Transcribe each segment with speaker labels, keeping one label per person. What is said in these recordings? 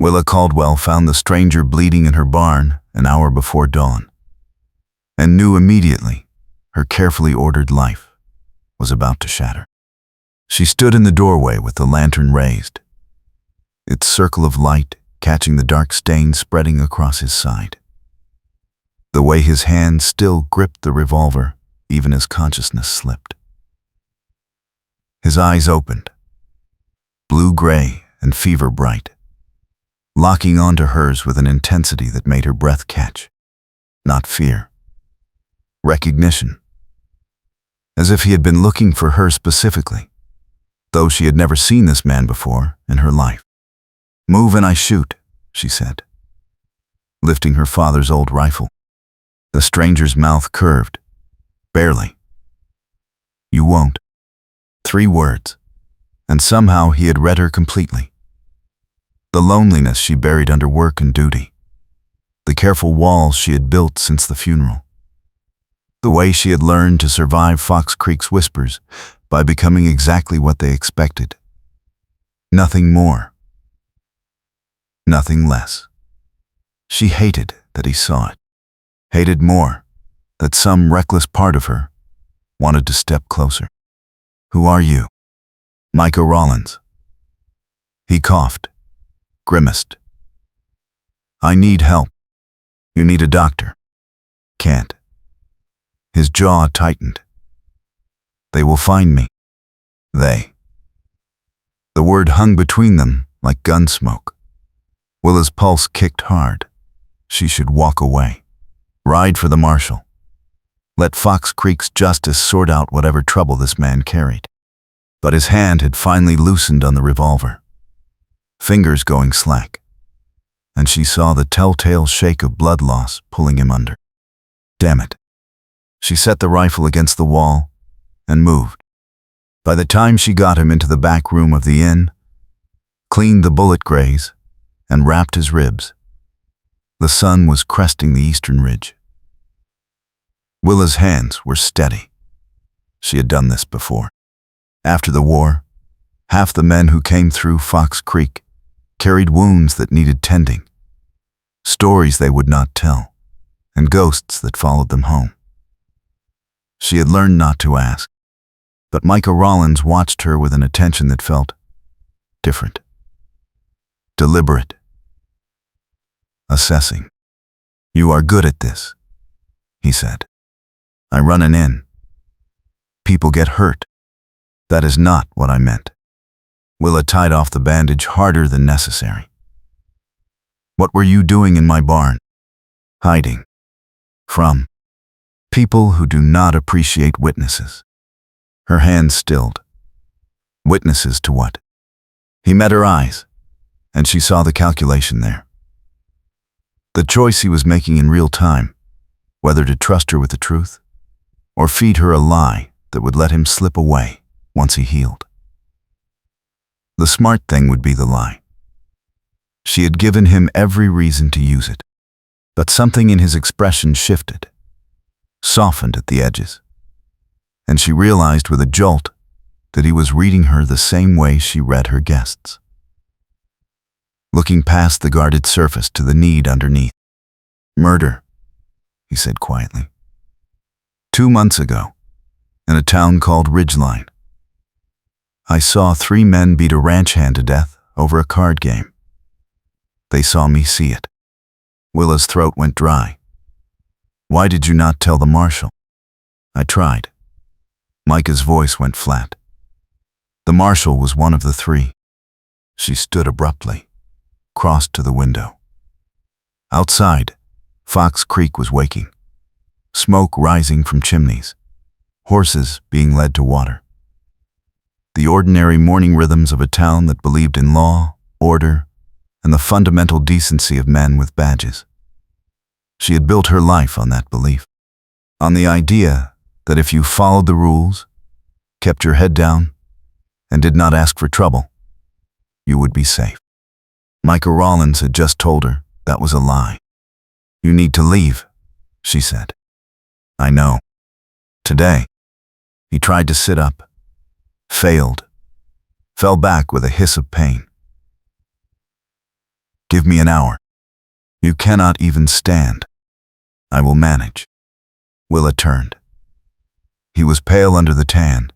Speaker 1: Willa Caldwell found the stranger bleeding in her barn an hour before dawn, and knew immediately her carefully ordered life was about to shatter. She stood in the doorway with the lantern raised, its circle of light catching the dark stain spreading across his side. The way his hand still gripped the revolver even as consciousness slipped. His eyes opened, blue-gray and fever-bright, locking onto hers with an intensity that made her breath catch. Not fear, recognition. As if he had been looking for her specifically, though she had never seen this man before in her life. "Move and I shoot," she said, lifting her father's old rifle. The stranger's mouth curved, barely. "You won't." 3 words, and somehow he had read her completely. The loneliness she buried under work and duty, the careful walls she had built since the funeral, the way she had learned to survive Fox Creek's whispers by becoming exactly what they expected. Nothing more. Nothing less. She hated that he saw it. Hated more that some reckless part of her wanted to step closer. "Who are you?" "Micah Rollins." He coughed, grimaced. "I need help." "You need a doctor." "Can't." His jaw tightened. "They will find me." They. The word hung between them like gun smoke. Willa's pulse kicked hard. She should walk away. Ride for the marshal. Let Fox Creek's justice sort out whatever trouble this man carried. But his hand had finally loosened on the revolver, fingers going slack, and she saw the telltale shake of blood loss pulling him under. Damn it. She set the rifle against the wall and moved. By the time she got him into the back room of the inn, cleaned the bullet graze, and wrapped his ribs, the sun was cresting the eastern ridge. Willa's hands were steady. She had done this before. After the war, half the men who came through Fox Creek carried wounds that needed tending, stories they would not tell, and ghosts that followed them home. She had learned not to ask, but Micah Rollins watched her with an attention that felt different, deliberate, assessing. "You are good at this," he said. "I run an inn. People get hurt. That is not what I meant." Willa tied off the bandage harder than necessary. "What were you doing in my barn?" "Hiding. From people who do not appreciate witnesses." Her hands stilled. Witnesses to what? He met her eyes, and she saw the calculation there. The choice he was making in real time, whether to trust her with the truth, or feed her a lie that would let him slip away once he healed. The smart thing would be the lie. She had given him every reason to use it, but something in his expression shifted, softened at the edges, and she realized with a jolt that he was reading her the same way she read her guests. Looking past the guarded surface to the need underneath. "Murder," he said quietly. 2 months ago, in a town called Ridgeline, I saw 3 men beat a ranch hand to death over a card game. They saw me see it. Willa's throat went dry. "Why did you not tell the marshal?" "I tried." Micah's voice went flat. The marshal was one of the 3. She stood abruptly, crossed to the window. Outside, Fox Creek was waking, smoke rising from chimneys, horses being led to water. The ordinary morning rhythms of a town that believed in law, order, and the fundamental decency of men with badges. She had built her life on that belief, on the idea that if you followed the rules, kept your head down, and did not ask for trouble, you would be safe. Micah Rollins had just told her that was a lie. "You need to leave," she said. "I know." Today, he tried to sit up, failed, fell back with a hiss of pain. Give me an hour. You cannot even stand. I will manage. Willa turned. He was pale under the tan,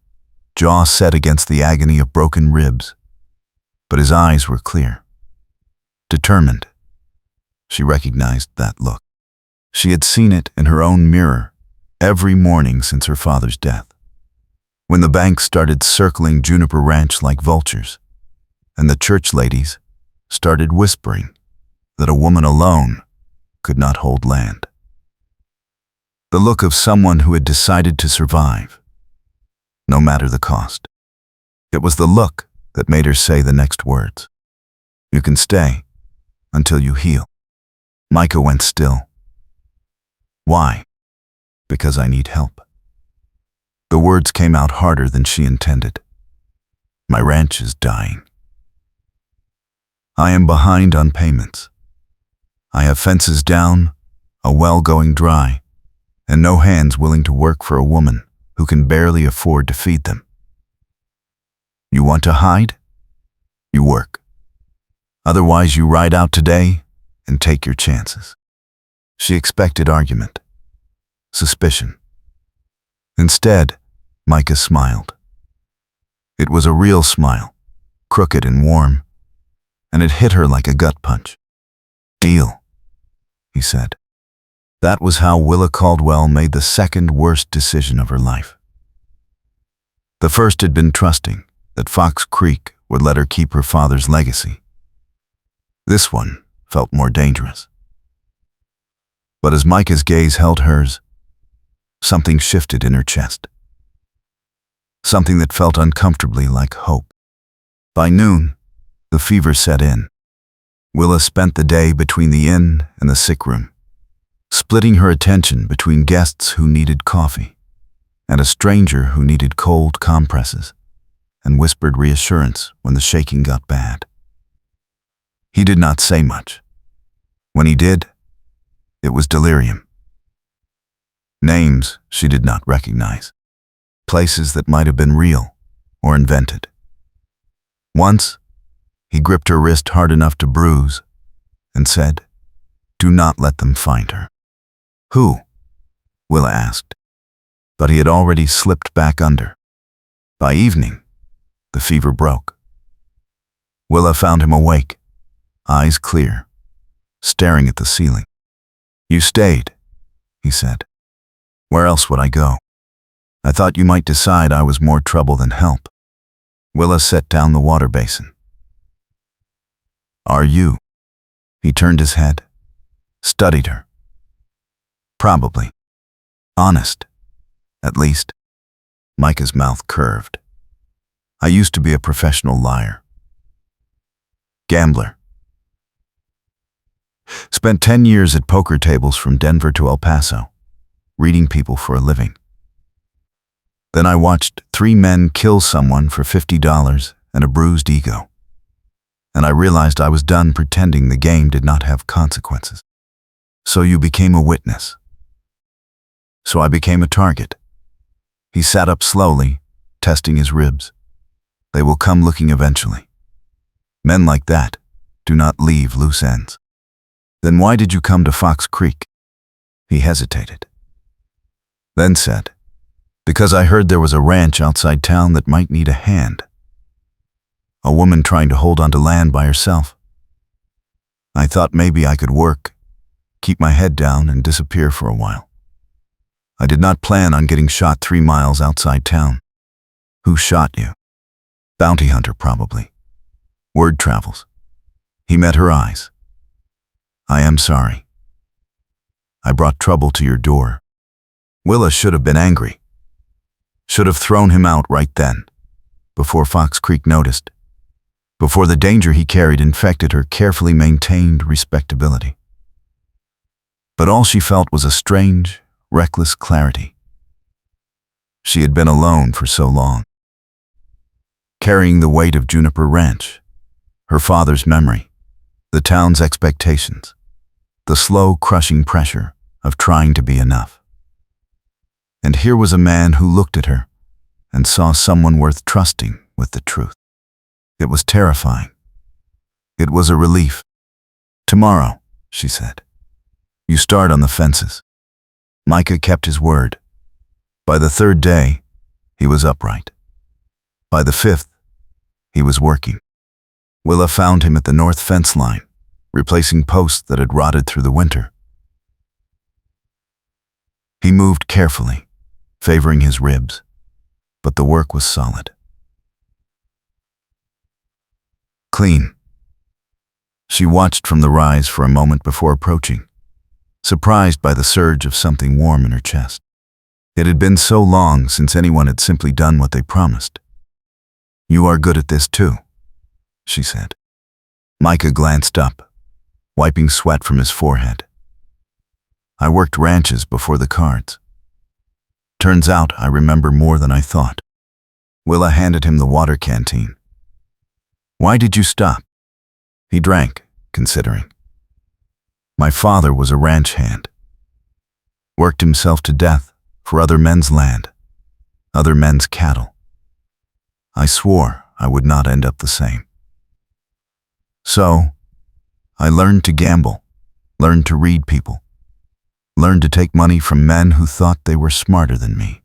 Speaker 1: jaw set against the agony of broken ribs, but his eyes were clear. Determined. She recognized that look. She had seen it in her own mirror every morning since her father's death, when the banks started circling Juniper Ranch like vultures, and the church ladies started whispering that a woman alone could not hold land. The look of someone who had decided to survive, no matter the cost. It was the look that made her say the next words. You can stay until you heal. Micah went still. Why? Because I need help. The words came out harder than she intended. My ranch is dying. I am behind on payments. I have fences down, a well going dry, and no hands willing to work for a woman who can barely afford to feed them. You want to hide? You work. Otherwise, you ride out today and take your chances. She expected argument, suspicion. Instead, Micah smiled. It was a real smile, crooked and warm, and it hit her like a gut punch. Deal, he said. That was how Willa Caldwell made the second worst decision of her life. The first had been trusting that Fox Creek would let her keep her father's legacy. This one felt more dangerous. But as Micah's gaze held hers, something shifted in her chest. Something that felt uncomfortably like hope. By noon, the fever set in. Willa spent the day between the inn and the sick room, splitting her attention between guests who needed coffee and a stranger who needed cold compresses and whispered reassurance when the shaking got bad. He did not say much. When he did, it was delirium. Names she did not recognize. Places that might have been real or invented. Once, he gripped her wrist hard enough to bruise and said, "Do not let them find her." Who? Willa asked, but he had already slipped back under. By evening, the fever broke. Willa found him awake, eyes clear, staring at the ceiling. You stayed, he said. Where else would I go? I thought you might decide I was more trouble than help. Willa set down the water basin. Are you? He turned his head, studied her. Probably. Honest, at least. Micah's mouth curved. I used to be a professional liar. Gambler. Spent 10 years at poker tables from Denver to El Paso, reading people for a living. Then I watched 3 men kill someone for $50 and a bruised ego. And I realized I was done pretending the game did not have consequences. So you became a witness. So I became a target. He sat up slowly, testing his ribs. They will come looking eventually. Men like that do not leave loose ends. Then why did you come to Fox Creek? He hesitated. Then said, because I heard there was a ranch outside town that might need a hand. A woman trying to hold onto land by herself. I thought maybe I could work, keep my head down and disappear for a while. I did not plan on getting shot 3 miles outside town. Who shot you? Bounty hunter, probably. Word travels. He met her eyes. I am sorry. I brought trouble to your door. Willa should have been angry. Should have thrown him out right then, before Fox Creek noticed, before the danger he carried infected her carefully maintained respectability. But all she felt was a strange, reckless clarity. She had been alone for so long, carrying the weight of Juniper Ranch, her father's memory, the town's expectations, the slow, crushing pressure of trying to be enough. And here was a man who looked at her and saw someone worth trusting with the truth. It was terrifying. It was a relief. Tomorrow, she said. You start on the fences. Micah kept his word. By the third day, he was upright. By the fifth, he was working. Willa found him at the north fence line, replacing posts that had rotted through the winter. He moved carefully, favoring his ribs, but the work was solid. Clean. She watched from the rise for a moment before approaching, surprised by the surge of something warm in her chest. It had been so long since anyone had simply done what they promised. You are good at this too, she said. Micah glanced up, wiping sweat from his forehead. I worked ranches before the cards. Turns out I remember more than I thought. Willa handed him the water canteen. Why did you stop? He drank, considering. My father was a ranch hand. Worked himself to death for other men's land, other men's cattle. I swore I would not end up the same. So, I learned to gamble, learned to read people, learned to take money from men who thought they were smarter than me.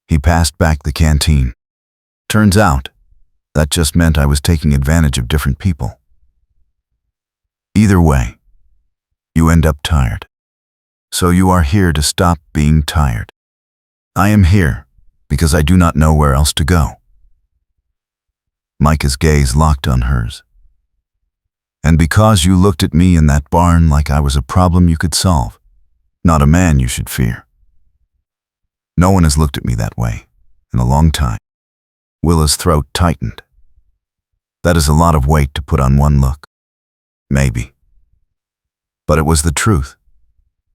Speaker 1: He passed back the canteen. Turns out, that just meant I was taking advantage of different people. Either way, you end up tired. So you are here to stop being tired. I am here because I do not know where else to go. Micah's gaze locked on hers. And because you looked at me in that barn like I was a problem you could solve, not a man you should fear. No one has looked at me that way in a long time. Willa's throat tightened. That is a lot of weight to put on one look. Maybe. But it was the truth.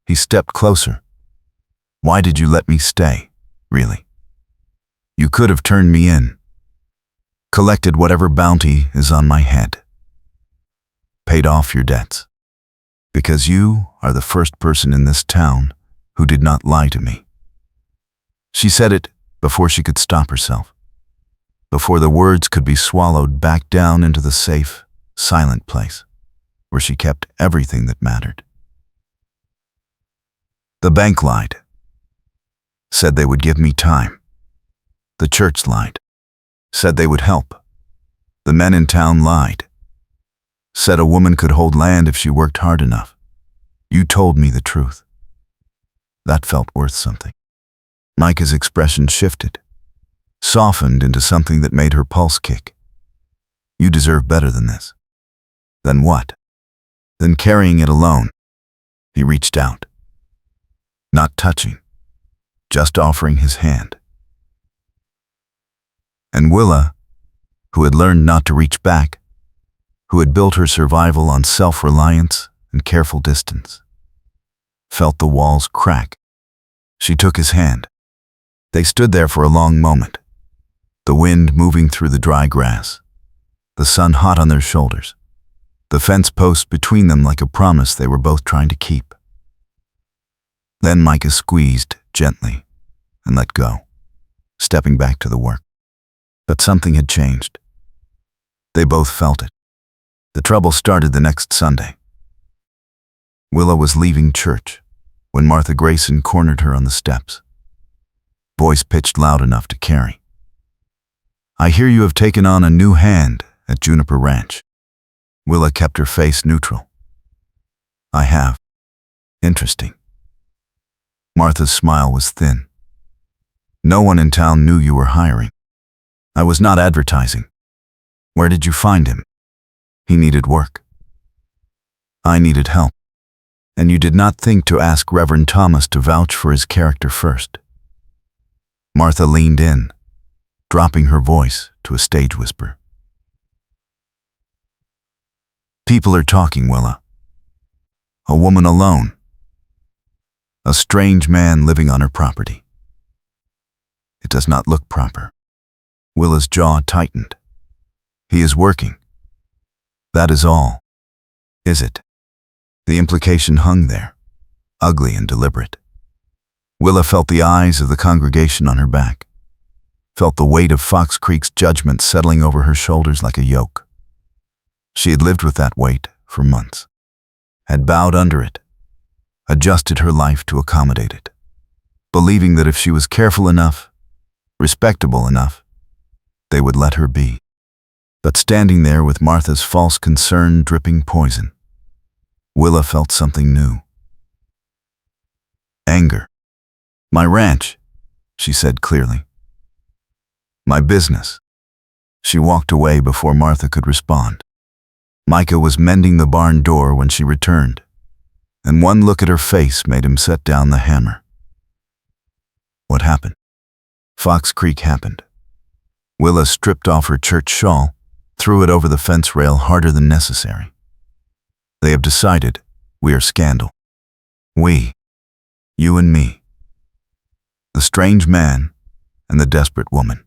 Speaker 1: He stepped closer. Why did you let me stay, really? You could have turned me in, collected whatever bounty is on my head, paid off your debts, because you are the first person in this town who did not lie to me. She said it before she could stop herself, before the words could be swallowed back down into the safe, silent place where she kept everything that mattered. The bank lied, said they would give me time. The church lied, said they would help. The men in town lied, said a woman could hold land if she worked hard enough. You told me the truth. That felt worth something. Micah's expression shifted, softened into something that made her pulse kick. You deserve better than this. Then what? Then carrying it alone. He reached out. Not touching, just offering his hand. And Willa, who had learned not to reach back, who had built her survival on self-reliance and careful distance, felt the walls crack. She took his hand. They stood there for a long moment, the wind moving through the dry grass, the sun hot on their shoulders, the fence post between them like a promise they were both trying to keep. Then Micah squeezed gently and let go, stepping back to the work. But something had changed. They both felt it. The trouble started the next Sunday. Willa was leaving church when Martha Grayson cornered her on the steps. Voice pitched loud enough to carry. I hear you have taken on a new hand at Juniper Ranch. Willa kept her face neutral. I have. Interesting. Martha's smile was thin. No one in town knew you were hiring. I was not advertising. Where did you find him? He needed work. I needed help. And you did not think to ask Reverend Thomas to vouch for his character first. Martha leaned in, dropping her voice to a stage whisper. People are talking, Willa. A woman alone. A strange man living on her property. It does not look proper. Willa's jaw tightened. He is working. That is all. Is it? The implication hung there, ugly and deliberate. Willa felt the eyes of the congregation on her back, felt the weight of Fox Creek's judgment settling over her shoulders like a yoke. She had lived with that weight for months, had bowed under it, adjusted her life to accommodate it, believing that if she was careful enough, respectable enough, they would let her be. But standing there with Martha's false concern dripping poison, Willa felt something new. Anger. My ranch, she said clearly. My business. She walked away before Martha could respond. Micah was mending the barn door when she returned, and one look at her face made him set down the hammer. What happened? Fox Creek happened. Willa stripped off her church shawl, threw it over the fence rail harder than necessary. They have decided we are scandal. We. You and me. The strange man and the desperate woman.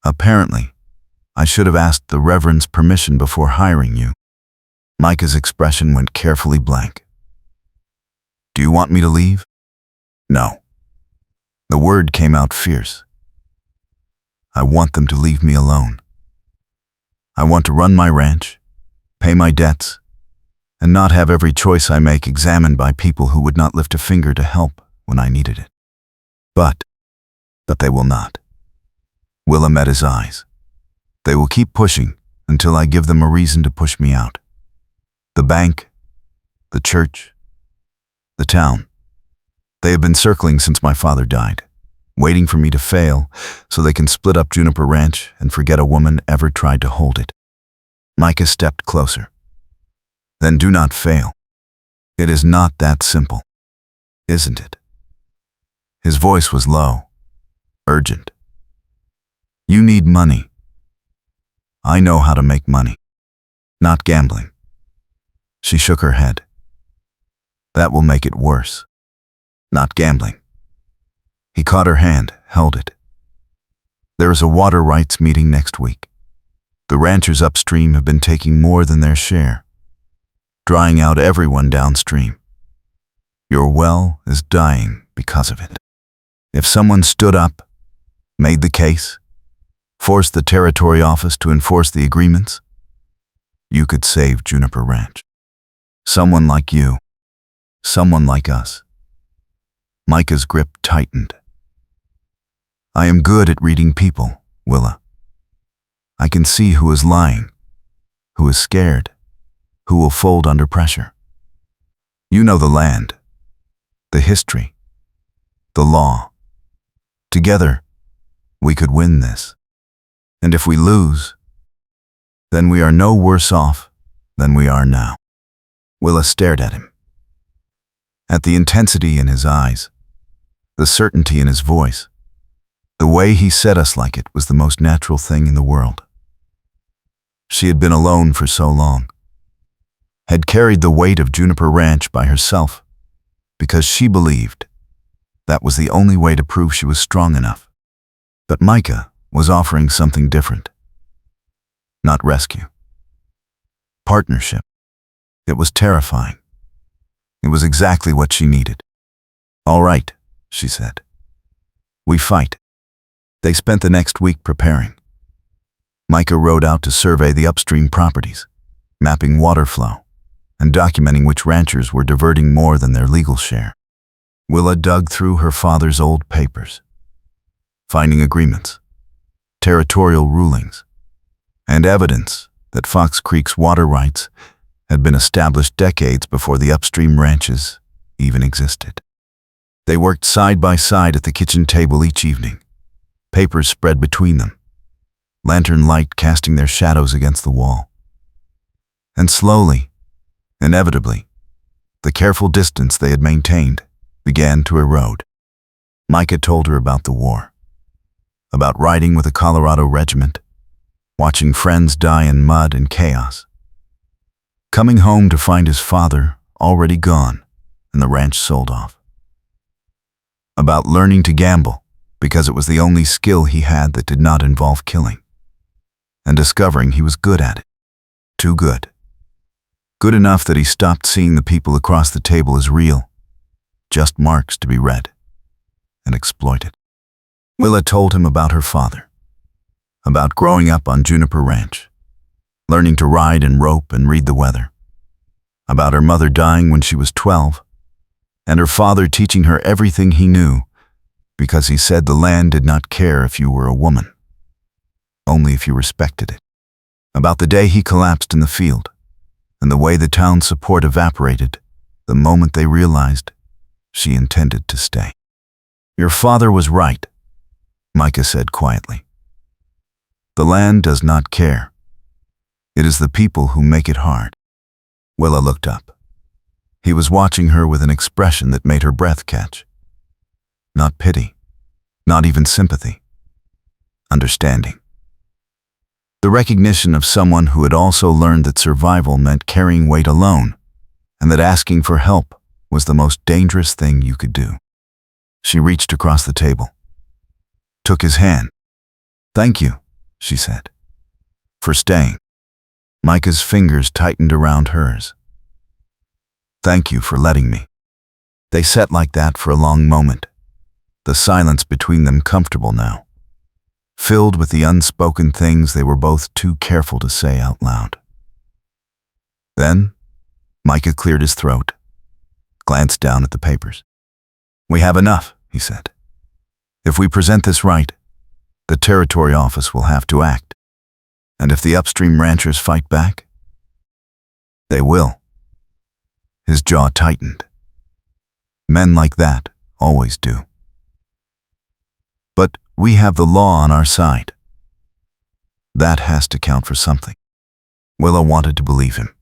Speaker 1: Apparently, I should have asked the Reverend's permission before hiring you. Micah's expression went carefully blank. Do you want me to leave? No. The word came out fierce. I want them to leave me alone. I want to run my ranch, pay my debts, and not have every choice I make examined by people who would not lift a finger to help when I needed it. But they will not. Willa met his eyes. They will keep pushing until I give them a reason to push me out. The bank, the church, the town. They have been circling since my father died, waiting for me to fail so they can split up Juniper Ranch and forget a woman ever tried to hold it. Micah stepped closer. Then do not fail. It is not that simple, isn't it? His voice was low, urgent. You need money. I know how to make money. Not gambling. She shook her head. That will make it worse. Not gambling. He caught her hand, held it. There is a water rights meeting next week. The ranchers upstream have been taking more than their share, drying out everyone downstream. Your well is dying because of it. If someone stood up, made the case, forced the territory office to enforce the agreements, you could save Juniper Ranch. Someone like you, someone like us. Micah's grip tightened. I am good at reading people, Willa. I can see who is lying, who is scared, who will fold under pressure. You know the land, the history, the law. Together, we could win this. And if we lose, then we are no worse off than we are now. Willa stared at him. At the intensity in his eyes, the certainty in his voice, the way he said us like it was the most natural thing in the world. She had been alone for so long, had carried the weight of Juniper Ranch by herself, because she believed that was the only way to prove she was strong enough. But Micah was offering something different. Not rescue. Partnership. It was terrifying. It was exactly what she needed. All right, she said. We fight. They spent the next week preparing. Micah rode out to survey the upstream properties, mapping water flow, and documenting which ranchers were diverting more than their legal share. Willa dug through her father's old papers, finding agreements, territorial rulings, and evidence that Fox Creek's water rights had been established decades before the upstream ranches even existed. They worked side by side at the kitchen table each evening, papers spread between them, lantern light casting their shadows against the wall. And slowly, inevitably, the careful distance they had maintained began to erode. Micah told her about the war, about riding with a Colorado regiment, watching friends die in mud and chaos, coming home to find his father already gone and the ranch sold off, about learning to gamble because it was the only skill he had that did not involve killing, and discovering he was good at it. Too good. Good enough that he stopped seeing the people across the table as real, just marks to be read and exploited. Willa told him about her father, about growing up on Juniper Ranch, learning to ride and rope and read the weather, about her mother dying when she was 12, and her father teaching her everything he knew because he said the land did not care if you were a woman, only if you respected it. About the day he collapsed in the field, and the way the town's support evaporated the moment they realized she intended to stay. Your father was right, Micah said quietly. The land does not care. It is the people who make it hard. Willa looked up. He was watching her with an expression that made her breath catch. Not pity, not even sympathy. Understanding. The recognition of someone who had also learned that survival meant carrying weight alone, and that asking for help was the most dangerous thing you could do. She reached across the table, took his hand. Thank you, she said, for staying. Micah's fingers tightened around hers. Thank you for letting me. They sat like that for a long moment, the silence between them comfortable now, filled with the unspoken things they were both too careful to say out loud. Then, Micah cleared his throat, glanced down at the papers. We have enough, he said. If we present this right, the territory office will have to act. And if the upstream ranchers fight back, they will. His jaw tightened. Men like that always do. But we have the law on our side. That has to count for something. Willa wanted to believe him.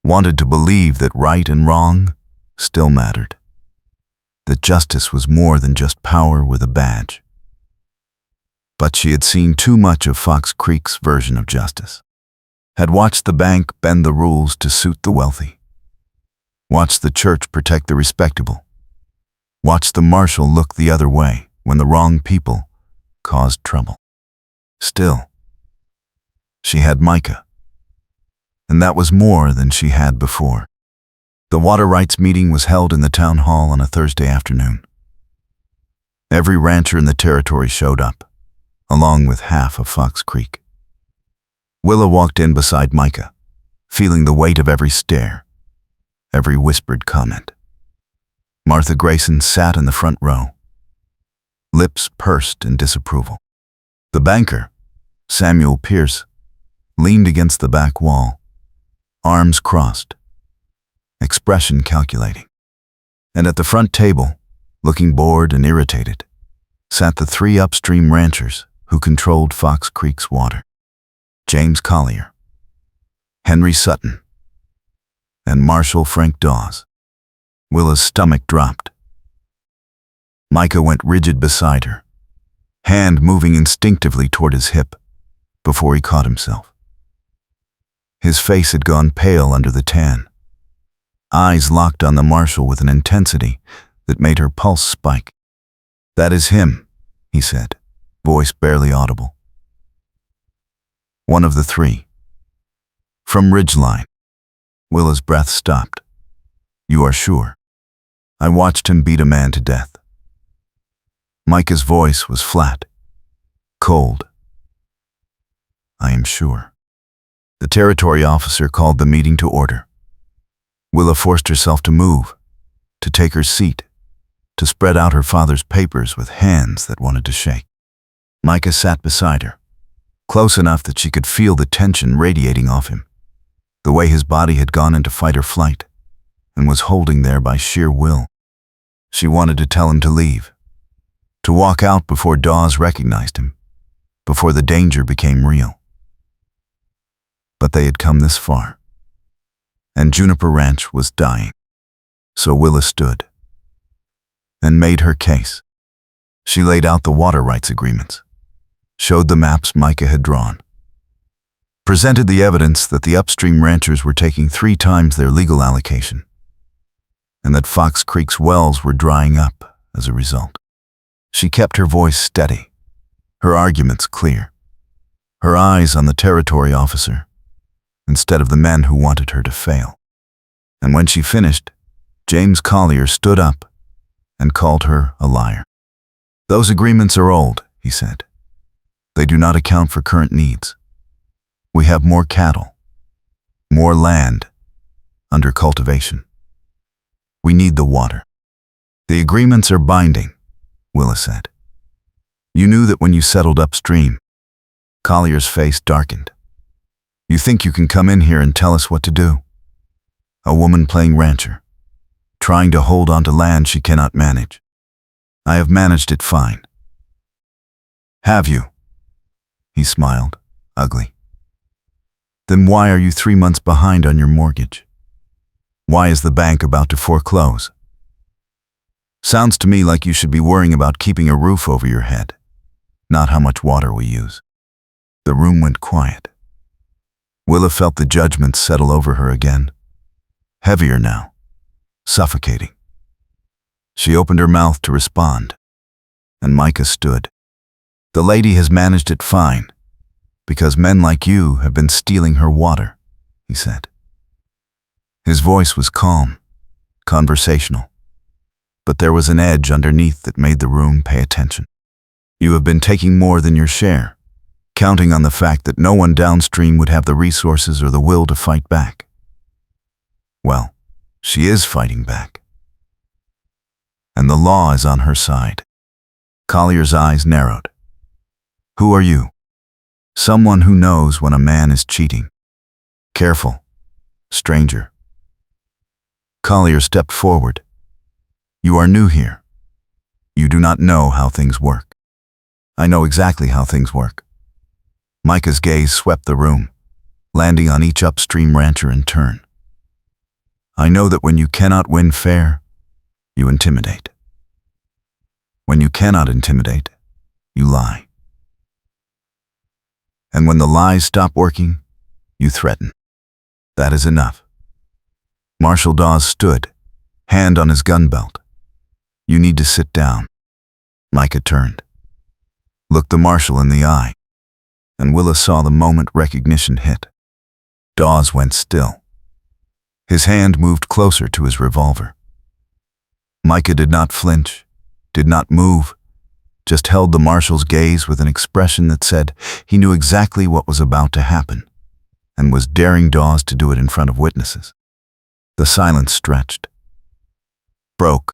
Speaker 1: Wanted to believe that right and wrong still mattered. That justice was more than just power with a badge. But she had seen too much of Fox Creek's version of justice. Had watched the bank bend the rules to suit the wealthy. Watched the church protect the respectable. Watched the marshal look the other way when the wrong people caused trouble. Still, she had Micah. And that was more than she had before. The water rights meeting was held in the town hall on a Thursday afternoon. Every rancher in the territory showed up, along with half of Fox Creek. Willa walked in beside Micah, feeling the weight of every stare, every whispered comment. Martha Grayson sat in the front row, lips pursed in disapproval. The banker, Samuel Pierce, leaned against the back wall, arms crossed, expression calculating. And at the front table, looking bored and irritated, sat the three upstream ranchers who controlled Fox Creek's water. James Collier, Henry Sutton, and Marshal Frank Dawes. Willa's stomach dropped. Micah went rigid beside her, hand moving instinctively toward his hip before he caught himself. His face had gone pale under the tan, eyes locked on the marshal with an intensity that made her pulse spike. That is him, he said, voice barely audible. One of the three. From Ridgeline. Willa's breath stopped. You are sure? I watched him beat a man to death. Micah's voice was flat, cold. I am sure. The territory officer called the meeting to order. Willa forced herself to move, to take her seat, to spread out her father's papers with hands that wanted to shake. Micah sat beside her, close enough that she could feel the tension radiating off him, the way his body had gone into fight or flight and was holding there by sheer will. She wanted to tell him to leave, to walk out before Dawes recognized him, before the danger became real. But they had come this far, and Juniper Ranch was dying. So Willa stood and made her case. She laid out the water rights agreements, showed the maps Micah had drawn, presented the evidence that the upstream ranchers were taking 3 times their legal allocation, and that Fox Creek's wells were drying up as a result. She kept her voice steady, her arguments clear, her eyes on the territory officer instead of the men who wanted her to fail. And when she finished, James Collier stood up and called her a liar. Those agreements are old, he said. They do not account for current needs. We have more cattle, more land, under cultivation. We need the water. The agreements are binding, Willa said. You knew that when you settled upstream. Collier's face darkened. You think you can come in here and tell us what to do? A woman playing rancher, trying to hold on to land she cannot manage. I have managed it fine. Have you? He smiled, ugly. Then why are you 3 months behind on your mortgage? Why is the bank about to foreclose? Sounds to me like you should be worrying about keeping a roof over your head, not how much water we use. The room went quiet. Willa felt the judgment settle over her again. Heavier now, suffocating. She opened her mouth to respond, and Micah stood. The lady has managed it fine, because men like you have been stealing her water, he said. His voice was calm, conversational, but there was an edge underneath that made the room pay attention. You have been taking more than your share, counting on the fact that no one downstream would have the resources or the will to fight back. Well, she is fighting back. And the law is on her side. Collier's eyes narrowed. Who are you? Someone who knows when a man is cheating. Careful, stranger. Collier stepped forward. You are new here. You do not know how things work. I know exactly how things work. Micah's gaze swept the room, landing on each upstream rancher in turn. I know that when you cannot win fair, you intimidate. When you cannot intimidate, you lie. And when the lies stop working, you threaten. That is enough. Marshal Dawes stood, hand on his gun belt. You need to sit down. Micah turned, looked the marshal in the eye, and Willa saw the moment recognition hit. Dawes went still. His hand moved closer to his revolver. Micah did not flinch, did not move, just held the marshal's gaze with an expression that said he knew exactly what was about to happen, and was daring Dawes to do it in front of witnesses. The silence stretched. Broke.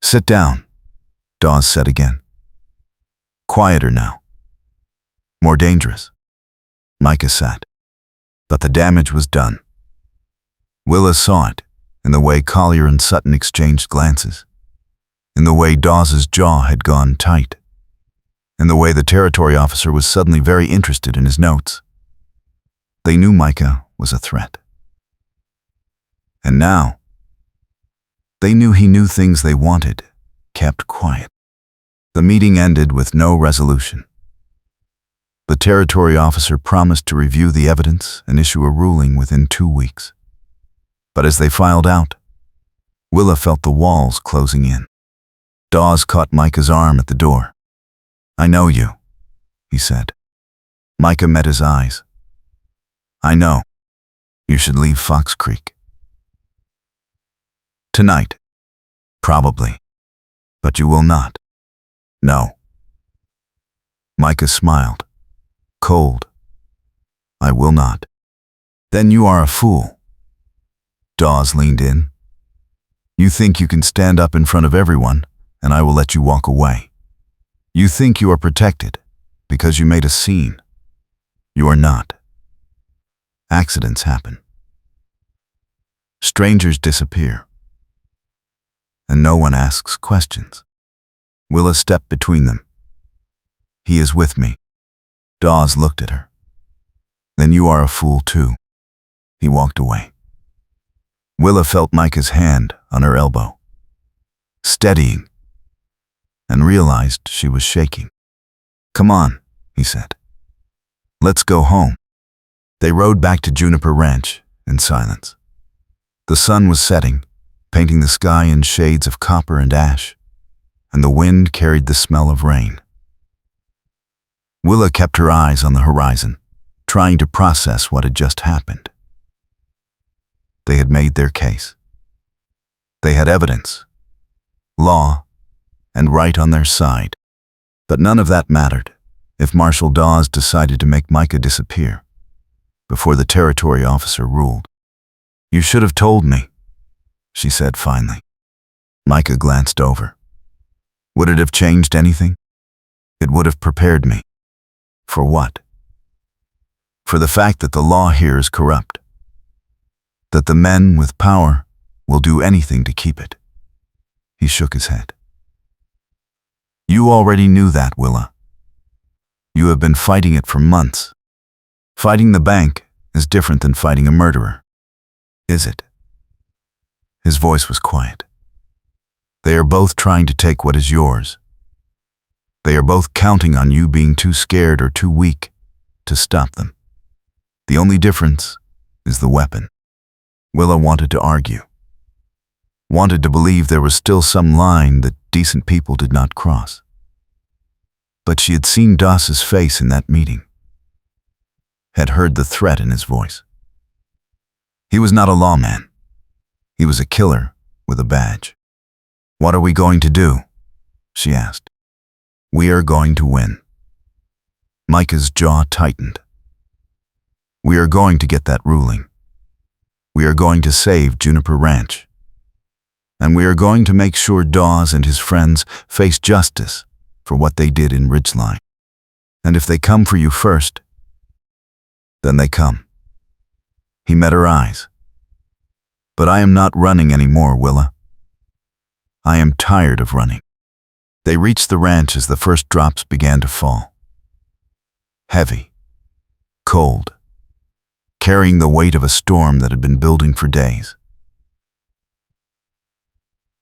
Speaker 1: Sit down, Dawes said again. Quieter now. More dangerous. Micah sat. But the damage was done. Willa saw it in the way Collier and Sutton exchanged glances, in the way Dawes's jaw had gone tight, in the way the territory officer was suddenly very interested in his notes. They knew Micah was a threat. And now, they knew he knew things they wanted, kept quiet. The meeting ended with no resolution. The territory officer promised to review the evidence and issue a ruling within 2 weeks. But as they filed out, Willa felt the walls closing in. Dawes caught Micah's arm at the door. I know you, he said. Micah met his eyes. I know. You should leave Fox Creek. Tonight. Probably. But you will not. No. Micah smiled. Cold. I will not. Then you are a fool. Dawes leaned in. You think you can stand up in front of everyone, and I will let you walk away. You think you are protected because you made a scene. You are not. Accidents happen. Strangers disappear. And no one asks questions. Willa stepped between them. He is with me. Dawes looked at her. Then you are a fool too. He walked away. Willa felt Micah's hand on her elbow, steadying, and realized she was shaking. Come on, he said. Let's go home. They rode back to Juniper Ranch in silence. The sun was setting, painting the sky in shades of copper and ash, and the wind carried the smell of rain. Willa kept her eyes on the horizon, trying to process what had just happened. They had made their case. They had evidence, law, and right on their side. But none of that mattered if Marshal Dawes decided to make Micah disappear before the territory officer ruled. You should have told me, she said finally. Micah glanced over. Would it have changed anything? It would have prepared me. For what? For the fact that the law here is corrupt. That the men with power will do anything to keep it. He shook his head. You already knew that, Willa. You have been fighting it for months. Fighting the bank is different than fighting a murderer. Is it? His voice was quiet. They are both trying to take what is yours. They are both counting on you being too scared or too weak to stop them. The only difference is the weapon. Willa wanted to argue. Wanted to believe there was still some line that decent people did not cross. But she had seen Doss's face in that meeting. Had heard the threat in his voice. He was not a lawman. He was a killer with a badge. What are we going to do? She asked. We are going to win. Micah's jaw tightened. We are going to get that ruling. We are going to save Juniper Ranch. And we are going to make sure Dawes and his friends face justice for what they did in Ridgeline. And if they come for you first, then they come. He met her eyes. But I am not running anymore, Willa. I am tired of running. They reached the ranch as the first drops began to fall. Heavy, cold, carrying the weight of a storm that had been building for days.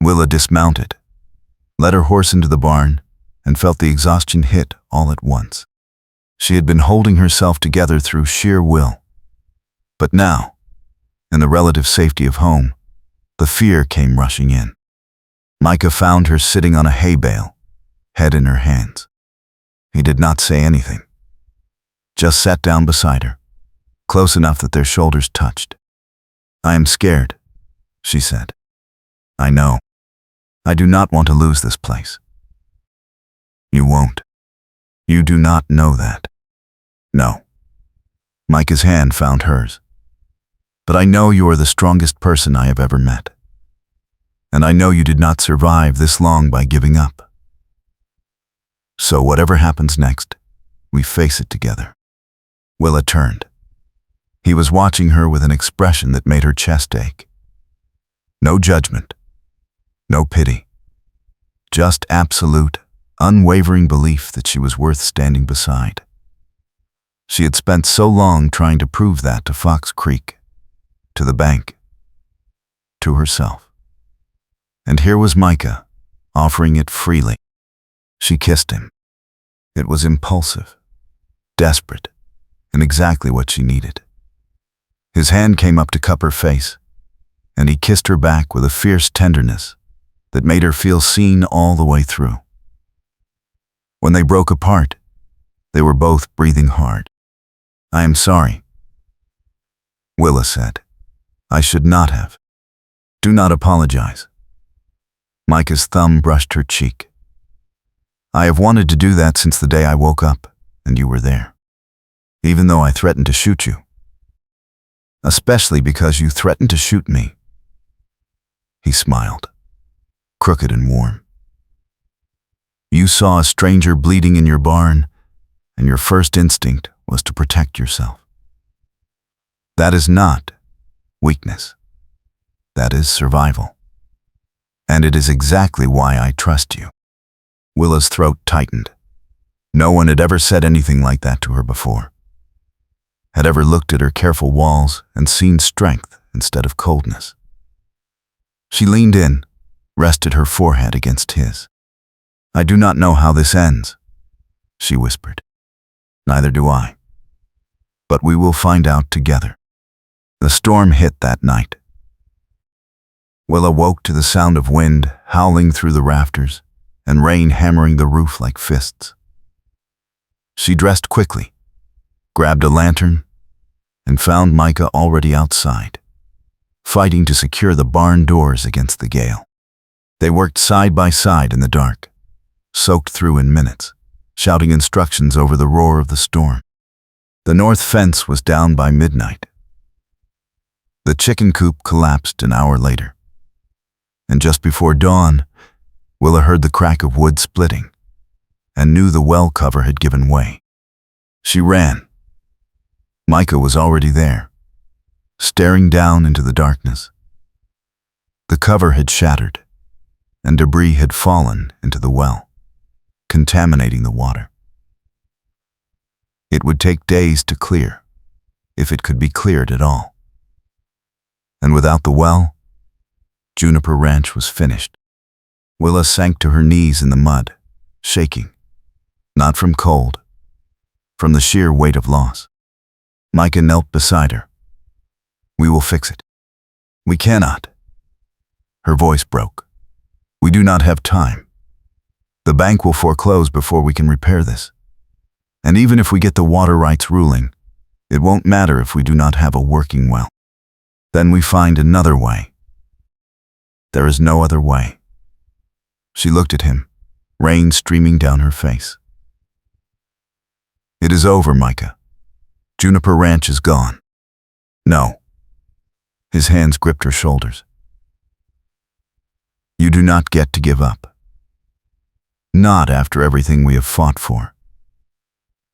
Speaker 1: Willa dismounted, led her horse into the barn, and felt the exhaustion hit all at once. She had been holding herself together through sheer will. But now, in the relative safety of home, the fear came rushing in. Micah found her sitting on a hay bale, head in her hands. He did not say anything, just sat down beside her, close enough that their shoulders touched. I am scared, she said. I know. I do not want to lose this place. You won't. You do not know that. No. Micah's hand found hers. But I know you are the strongest person I have ever met. And I know you did not survive this long by giving up. So whatever happens next, we face it together. Willa turned. He was watching her with an expression that made her chest ache. No judgment. No pity. Just absolute, unwavering belief that she was worth standing beside. She had spent so long trying to prove that to Fox Creek, to the bank, to herself. And here was Micah, offering it freely. She kissed him. It was impulsive, desperate, and exactly what she needed. His hand came up to cup her face, and he kissed her back with a fierce tenderness that made her feel seen all the way through. When they broke apart, they were both breathing hard. I am sorry, Willa said. I should not have. Do not apologize. Micah's thumb brushed her cheek. I have wanted to do that since the day I woke up and you were there. Even though I threatened to shoot you. Especially because you threatened to shoot me. He smiled, crooked and warm. You saw a stranger bleeding in your barn, and your first instinct was to protect yourself. That is not weakness. That is survival. And it is exactly why I trust you. Willa's throat tightened. No one had ever said anything like that to her before. Had ever looked at her careful walls and seen strength instead of coldness. She leaned in, rested her forehead against his. I do not know how this ends, she whispered. Neither do I. But we will find out together. The storm hit that night. Willa woke to the sound of wind howling through the rafters and rain hammering the roof like fists. She dressed quickly, grabbed a lantern, and found Micah already outside, fighting to secure the barn doors against the gale. They worked side by side in the dark, soaked through in minutes, shouting instructions over the roar of the storm. The north fence was down by midnight. The chicken coop collapsed an hour later. And just before dawn, Willa heard the crack of wood splitting and knew the well cover had given way. She ran. Micah was already there, staring down into the darkness. The cover had shattered, and debris had fallen into the well, contaminating the water. It would take days to clear, if it could be cleared at all. And without the well, Juniper Ranch was finished. Willa sank to her knees in the mud, shaking, not from cold, from the sheer weight of loss. Micah knelt beside her. "We will fix it." "We cannot." Her voice broke. "We do not have time. The bank will foreclose before we can repair this. And even if we get the water rights ruling, it won't matter if we do not have a working well. Then we find another way." "There is no other way." She looked at him, rain streaming down her face. "It is over, Micah. Juniper Ranch is gone." "No." His hands gripped her shoulders. "You do not get to give up. Not after everything we have fought for.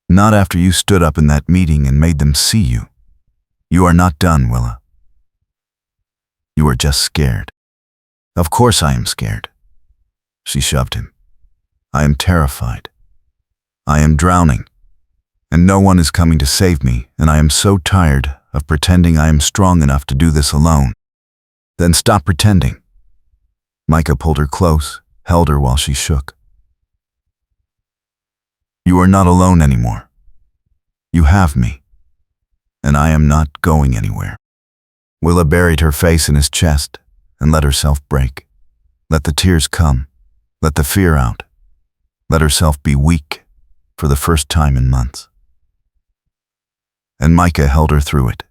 Speaker 1: Not after you stood up in that meeting and made them see you. You are not done, Willa. You are just scared." "Of course I am scared." She shoved him. "I am terrified. I am drowning, and no one is coming to save me, and I am so tired of pretending I am strong enough to do this alone." "Then stop pretending." Micah pulled her close, held her while she shook. "You are not alone anymore. You have me, and I am not going anywhere." Willa buried her face in his chest and let herself break. Let the tears come. Let the fear out. Let herself be weak for the first time in months. And Micah held her through it,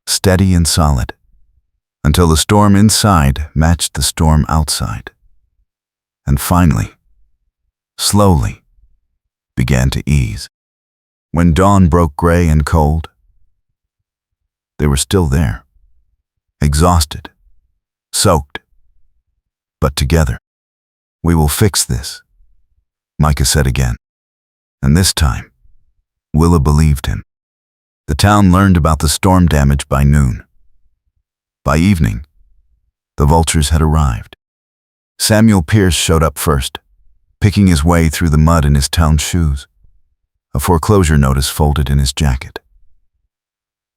Speaker 1: steady and solid, until the storm inside matched the storm outside. And finally, slowly, began to ease. When dawn broke gray and cold, they were still there, exhausted, soaked, but together. "We will fix this," Micah said again. And this time, Willa believed him. The town learned about the storm damage by noon. By evening, the vultures had arrived. Samuel Pierce showed up first, picking his way through the mud in his town shoes, a foreclosure notice folded in his jacket.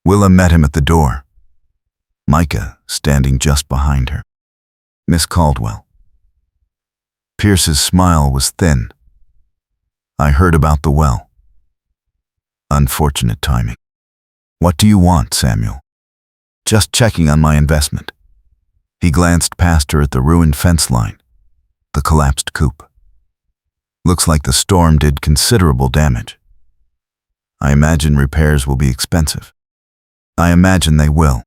Speaker 1: Willa met him at the door, Micah standing just behind her. "Miss Caldwell." Pierce's smile was thin. "I heard about the well. Unfortunate timing." "What do you want, Samuel?" "Just checking on my investment." He glanced past her at the ruined fence line, the collapsed coop. "Looks like the storm did considerable damage. I imagine repairs will be expensive." "I imagine they will.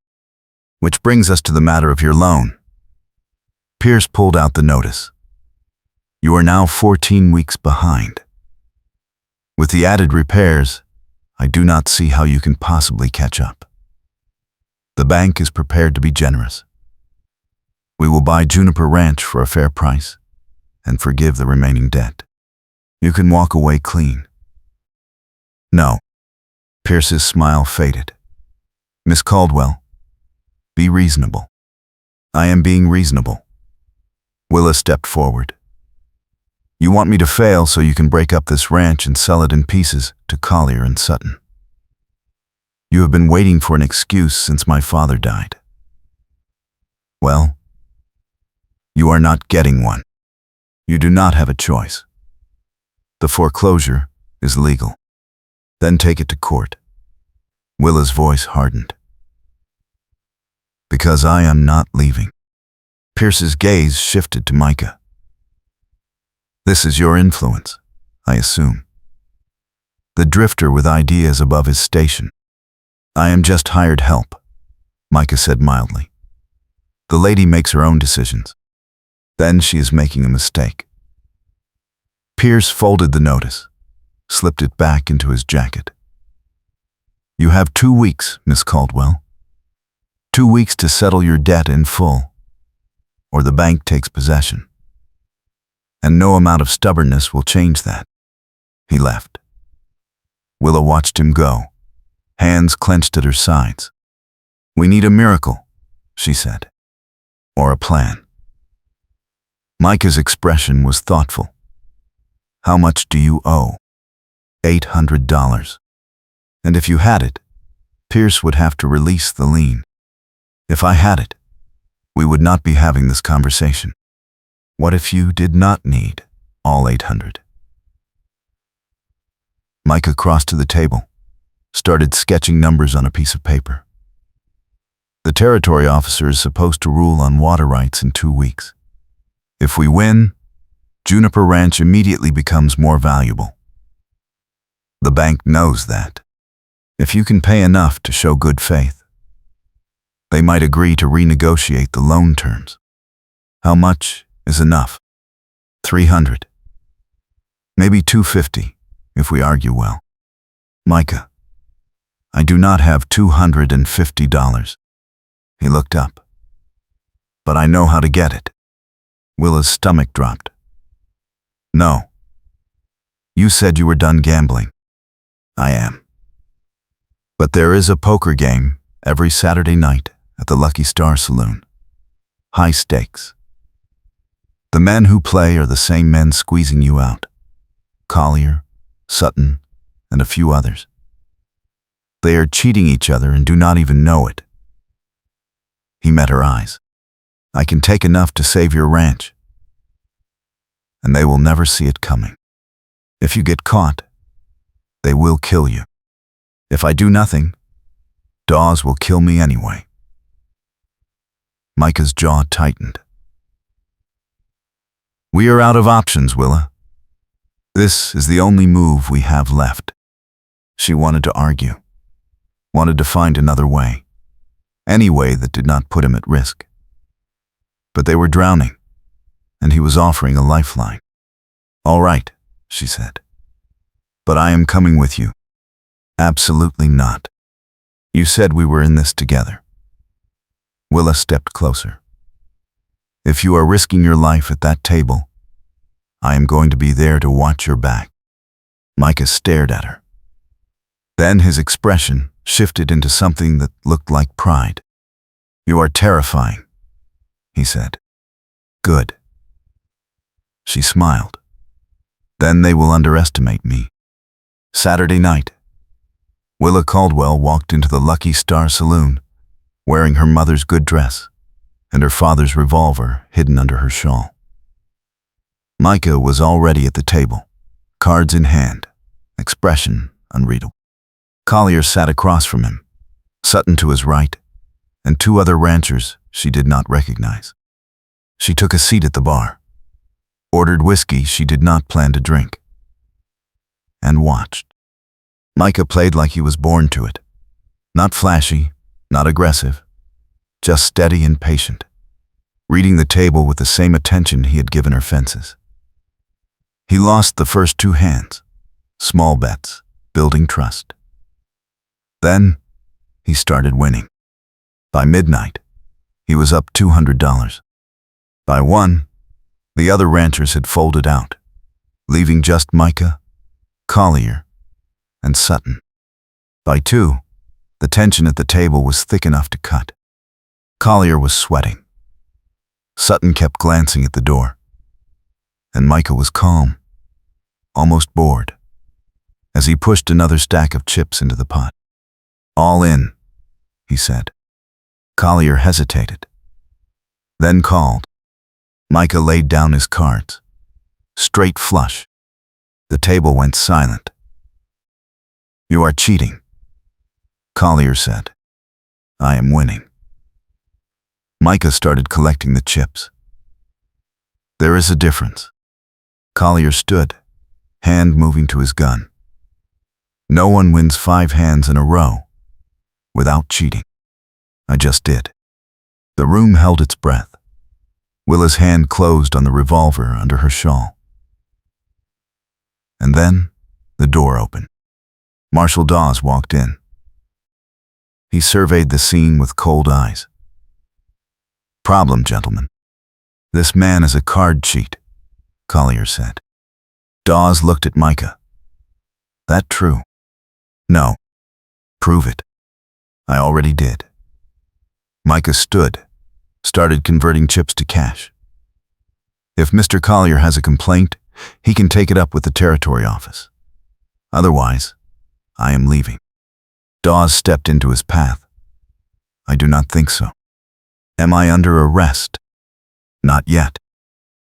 Speaker 1: Which brings us to the matter of your loan." Pierce pulled out the notice. "You are now 14 weeks behind. With the added repairs, I do not see how you can possibly catch up. The bank is prepared to be generous. We will buy Juniper Ranch for a fair price and forgive the remaining debt. You can walk away clean." "No." Pierce's smile faded. "Miss Caldwell, be reasonable." "I am being reasonable." Willa stepped forward. "You want me to fail so you can break up this ranch and sell it in pieces to Collier and Sutton. You have been waiting for an excuse since my father died. Well, you are not getting one. You do not have a choice. The foreclosure is legal. Then take it to court." Willa's voice hardened. "Because I am not leaving." Pierce's gaze shifted to Micah. "This is your influence, I assume. The drifter with ideas above his station." "I am just hired help," Micah said mildly. "The lady makes her own decisions. Then she is making a mistake." Pierce folded the notice, slipped it back into his jacket. "You have 2 weeks, Miss Caldwell. 2 weeks to settle your debt in full, or the bank takes possession. And no amount of stubbornness will change that. He left. Willa watched him go, hands clenched at her sides. We need a miracle, she said, or a plan. Micah's expression was thoughtful. How much do you owe? $800. And if you had it, Pierce would have to release the lien. If I had it, we would not be having this conversation. What if you did not need all 800? Micah crossed to the table, started sketching numbers on a piece of paper. The territory officer is supposed to rule on water rights in 2 weeks. If we win, Juniper Ranch immediately becomes more valuable. The bank knows that. If you can pay enough to show good faith, they might agree to renegotiate the loan terms. How much is enough? 300. Maybe 250, if we argue well. Micah, I do not have $250. He looked up. But I know how to get it. Willa's stomach dropped. No. You said you were done gambling. I am. But there is a poker game every Saturday night at the Lucky Star Saloon. High stakes. The men who play are the same men squeezing you out. Collier, Sutton, and a few others. They are cheating each other and do not even know it. He met her eyes. I can take enough to save your ranch. And they will never see it coming. If you get caught, they will kill you. If I do nothing, Dawes will kill me anyway. Micah's jaw tightened. We are out of options, Willa. This is the only move we have left. She wanted to argue, wanted to find another way, any way that did not put him at risk. But they were drowning, and he was offering a lifeline. All right, she said. But I am coming with you. Absolutely not. You said we were in this together. Willa stepped closer. If you are risking your life at that table, I am going to be there to watch your back. Micah stared at her. Then his expression shifted into something that looked like pride. You are terrifying, he said. Good. She smiled. Then they will underestimate me. Saturday night, Willa Caldwell walked into the Lucky Star Saloon, wearing her mother's good dress and her father's revolver hidden under her shawl. Micah was already at the table, cards in hand, expression unreadable. Collier sat across from him, Sutton to his right, and 2 other ranchers she did not recognize. She took a seat at the bar, ordered whiskey she did not plan to drink, and watched. Micah played like he was born to it. Not flashy, not aggressive, just steady and patient, reading the table with the same attention he had given her fences. He lost the first 2 hands, small bets, building trust. Then, he started winning. By midnight, he was up $200. By 1, the other ranchers had folded out, leaving just Micah, Collier, and Sutton. By 2, the tension at the table was thick enough to cut. Collier was sweating. Sutton kept glancing at the door. And Micah was calm, almost bored, as he pushed another stack of chips into the pot. All in, he said. Collier hesitated, then called. Micah laid down his cards. Straight flush. The table went silent. You are cheating, Collier said. I am winning. Micah started collecting the chips. There is a difference. Collier stood, hand moving to his gun. No one wins 5 hands in a row without cheating. I just did. The room held its breath. Willa's hand closed on the revolver under her shawl. And then the door opened. Marshal Dawes walked in. He surveyed the scene with cold eyes. "Problem, gentlemen. This man is a card cheat," Collier said. Dawes looked at Micah. "That true?" "No." "Prove it." "I already did." Micah stood, started converting chips to cash. "If Mr. Collier has a complaint, he can take it up with the territory office. Otherwise, I am leaving." Dawes stepped into his path. "I do not think so." "Am I under arrest?" "Not yet."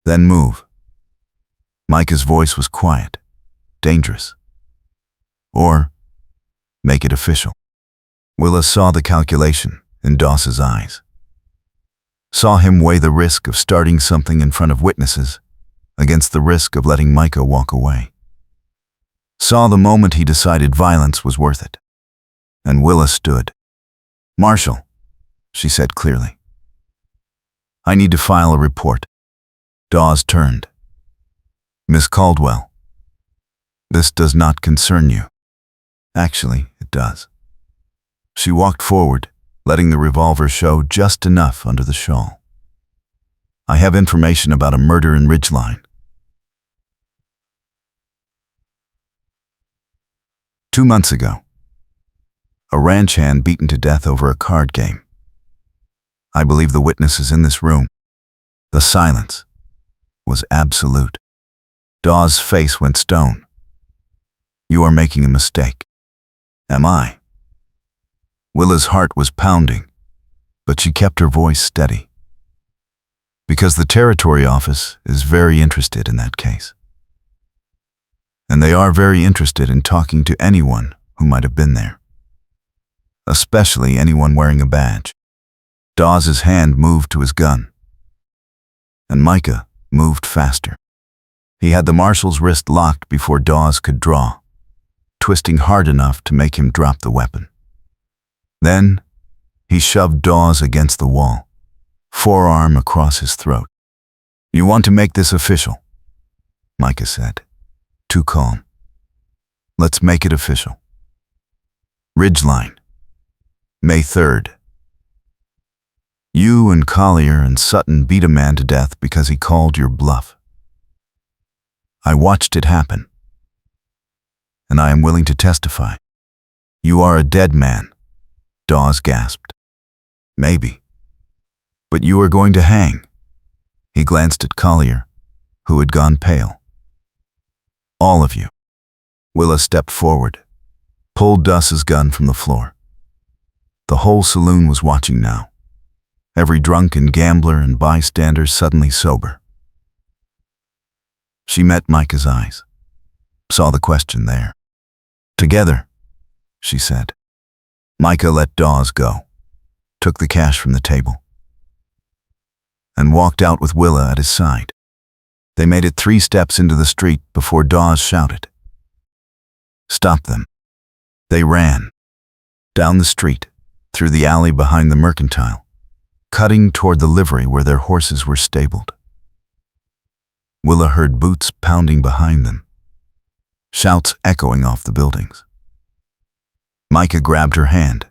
Speaker 1: "Then move." Micah's voice was quiet, dangerous. "Or make it official." Willa saw the calculation in Dawes's eyes. Saw him weigh the risk of starting something in front of witnesses against the risk of letting Micah walk away. Saw the moment he decided violence was worth it. And Willa stood. "Marshal," she said clearly. "I need to file a report." Dawes turned. "Miss Caldwell, this does not concern you." "Actually, it does." She walked forward, letting the revolver show just enough under the shawl. "I have information about a murder in Ridgeline." 2 months ago, a ranch hand beaten to death over a card game. I believe the witness is in this room. The silence was absolute. Dawes' face went stone. "You are making a mistake." "Am I?" Willa's heart was pounding, but she kept her voice steady. "Because the territory office is very interested in that case. And they are very interested in talking to anyone who might have been there. Especially anyone wearing a badge." Dawes' hand moved to his gun. And Micah moved faster. He had the marshal's wrist locked before Dawes could draw, twisting hard enough to make him drop the weapon. Then, he shoved Dawes against the wall, forearm across his throat. "You want to make this official?" Micah said, too calm. "Let's make it official. Ridgeline, May 3rd. You and Collier and Sutton beat a man to death because he called your bluff. I watched it happen, and I am willing to testify." "You are a dead man," Dawes gasped. "Maybe. But you are going to hang." He glanced at Collier, who had gone pale. "All of you." Willa stepped forward, pulled Dawes' gun from the floor. The whole saloon was watching now. Every drunken gambler and bystander suddenly sober. She met Micah's eyes, saw the question there. "Together," she said. Micah let Dawes go, took the cash from the table, and walked out with Willa at his side. They made it 3 steps into the street before Dawes shouted, "Stop them." They ran, down the street, through the alley behind the mercantile, cutting toward the livery where their horses were stabled. Willa heard boots pounding behind them, shouts echoing off the buildings. Micah grabbed her hand,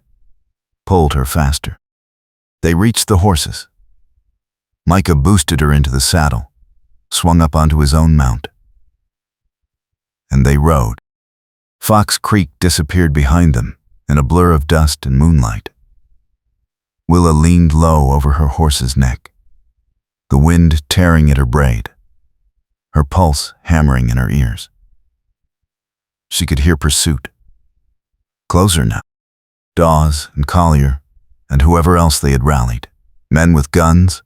Speaker 1: pulled her faster. They reached the horses. Micah boosted her into the saddle, swung up onto his own mount. And they rode. Fox Creek disappeared behind them in a blur of dust and moonlight. Willa leaned low over her horse's neck, the wind tearing at her braid, her pulse hammering in her ears. She could hear pursuit. Closer now. Dawes and Collier and whoever else they had rallied, men with guns,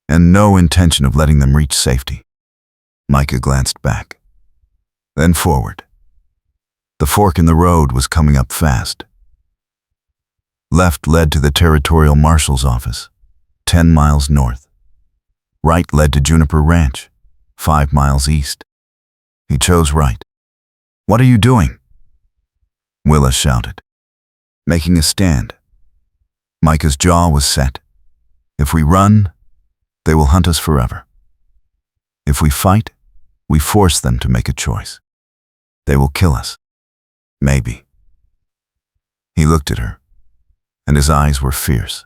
Speaker 1: and no intention of letting them reach safety. Micah glanced back, then forward. The fork in the road was coming up fast. Left led to the territorial marshal's office, 10 miles north. Right led to Juniper Ranch, 5 miles east. He chose right. "What are you doing?" Willa shouted. "Making a stand." Micah's jaw was set. "If we run, they will hunt us forever. If we fight, we force them to make a choice. They will kill us. Maybe." He looked at her, and his eyes were fierce.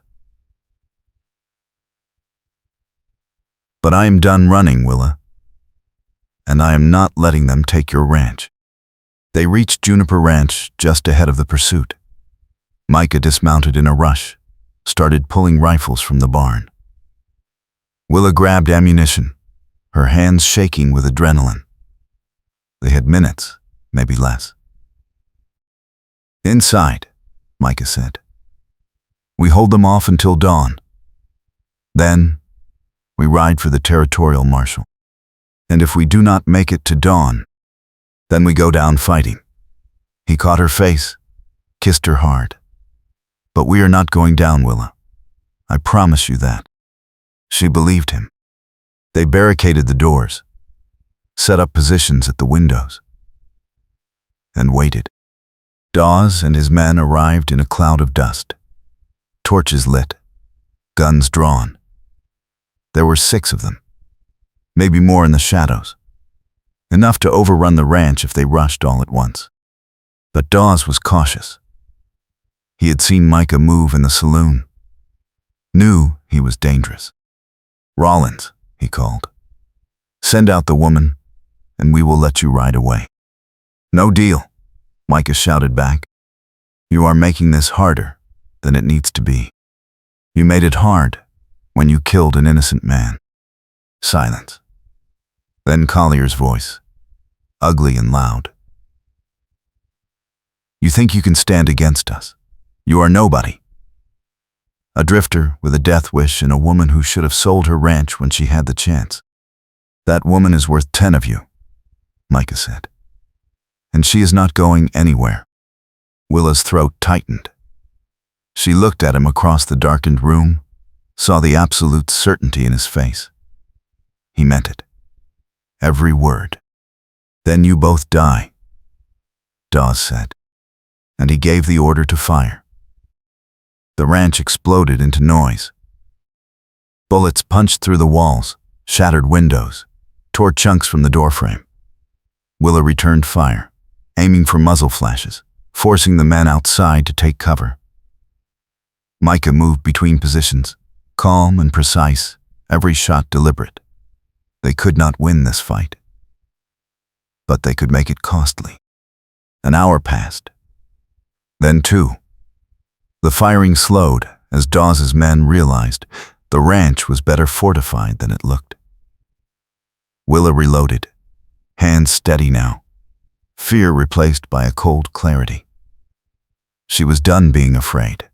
Speaker 1: "But I am done running, Willa, and I am not letting them take your ranch." They reached Juniper Ranch just ahead of the pursuit. Micah dismounted in a rush, started pulling rifles from the barn. Willa grabbed ammunition, her hands shaking with adrenaline. They had minutes, maybe less. "Inside," Micah said. "We hold them off until dawn. Then, we ride for the territorial marshal. And if we do not make it to dawn, then we go down fighting." He caught her face, kissed her hard. "But we are not going down, Willa. I promise you that." She believed him. They barricaded the doors, set up positions at the windows, and waited. Dawes and his men arrived in a cloud of dust. Torches lit, guns drawn. There were 6 of them, maybe more in the shadows, enough to overrun the ranch if they rushed all at once. But Dawes was cautious. He had seen Micah move in the saloon, knew he was dangerous. "Rollins," he called. "Send out the woman, and we will let you ride away." "No deal," Micah shouted back. "You are making this harder than it needs to be. You made it hard when you killed an innocent man." Silence. Then Collier's voice, ugly and loud. "You think you can stand against us? You are nobody. A drifter with a death wish and a woman who should have sold her ranch when she had the chance. That woman is worth 10 of you," Micah said. "And she is not going anywhere." Willa's throat tightened. She looked at him across the darkened room, saw the absolute certainty in his face. He meant it. Every word. "Then you both die," Dawes said, and he gave the order to fire. The ranch exploded into noise. Bullets punched through the walls, shattered windows, tore chunks from the doorframe. Willa returned fire, aiming for muzzle flashes, forcing the men outside to take cover. Micah moved between positions, calm and precise, every shot deliberate. They could not win this fight, but they could make it costly. An hour passed. Then 2. The firing slowed as Dawes's men realized the ranch was better fortified than it looked. Willa reloaded, hands steady now, fear replaced by a cold clarity. She was done being afraid.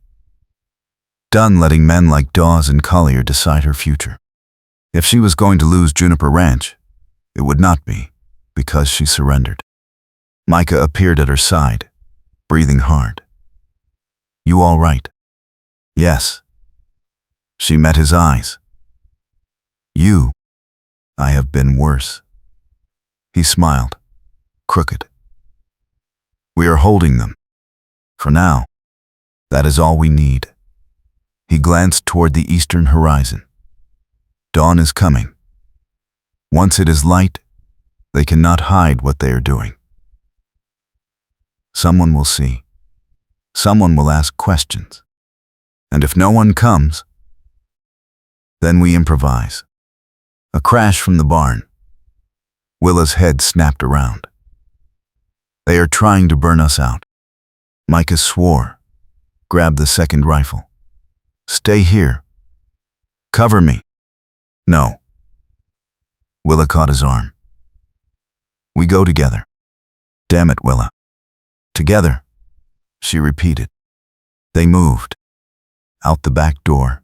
Speaker 1: Done letting men like Dawes and Collier decide her future. If she was going to lose Juniper Ranch, it would not be because she surrendered. Micah appeared at her side, breathing hard. "You all right?" "Yes." She met his eyes. I have been worse." He smiled, crooked. "We are holding them. For now, that is all we need." He glanced toward the eastern horizon. Dawn is coming. Once it is light, they cannot hide what they are doing. Someone will see. Someone will ask questions. And if no one comes, then we improvise. A crash from the barn. Willa's head snapped around. "They are trying to burn us out." Micah swore, grabbed the second rifle. "Stay here. Cover me." "No." Willa caught his arm. "We go together." "Damn it, Willa." "Together," she repeated. They moved. Out the back door,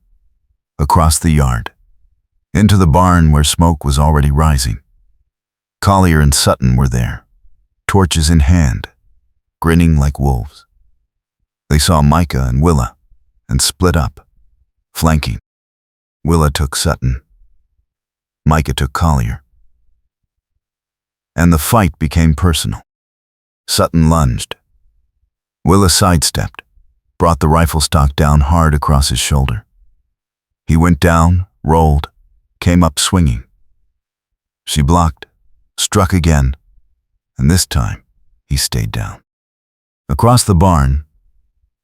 Speaker 1: across the yard, into the barn where smoke was already rising. Collier and Sutton were there, torches in hand, grinning like wolves. They saw Micah and Willa and split up, flanking. Willa took Sutton. Micah took Collier. And the fight became personal. Sutton lunged. Willa sidestepped, brought the rifle stock down hard across his shoulder. He went down, rolled, came up swinging. She blocked, struck again, and this time he stayed down. Across the barn,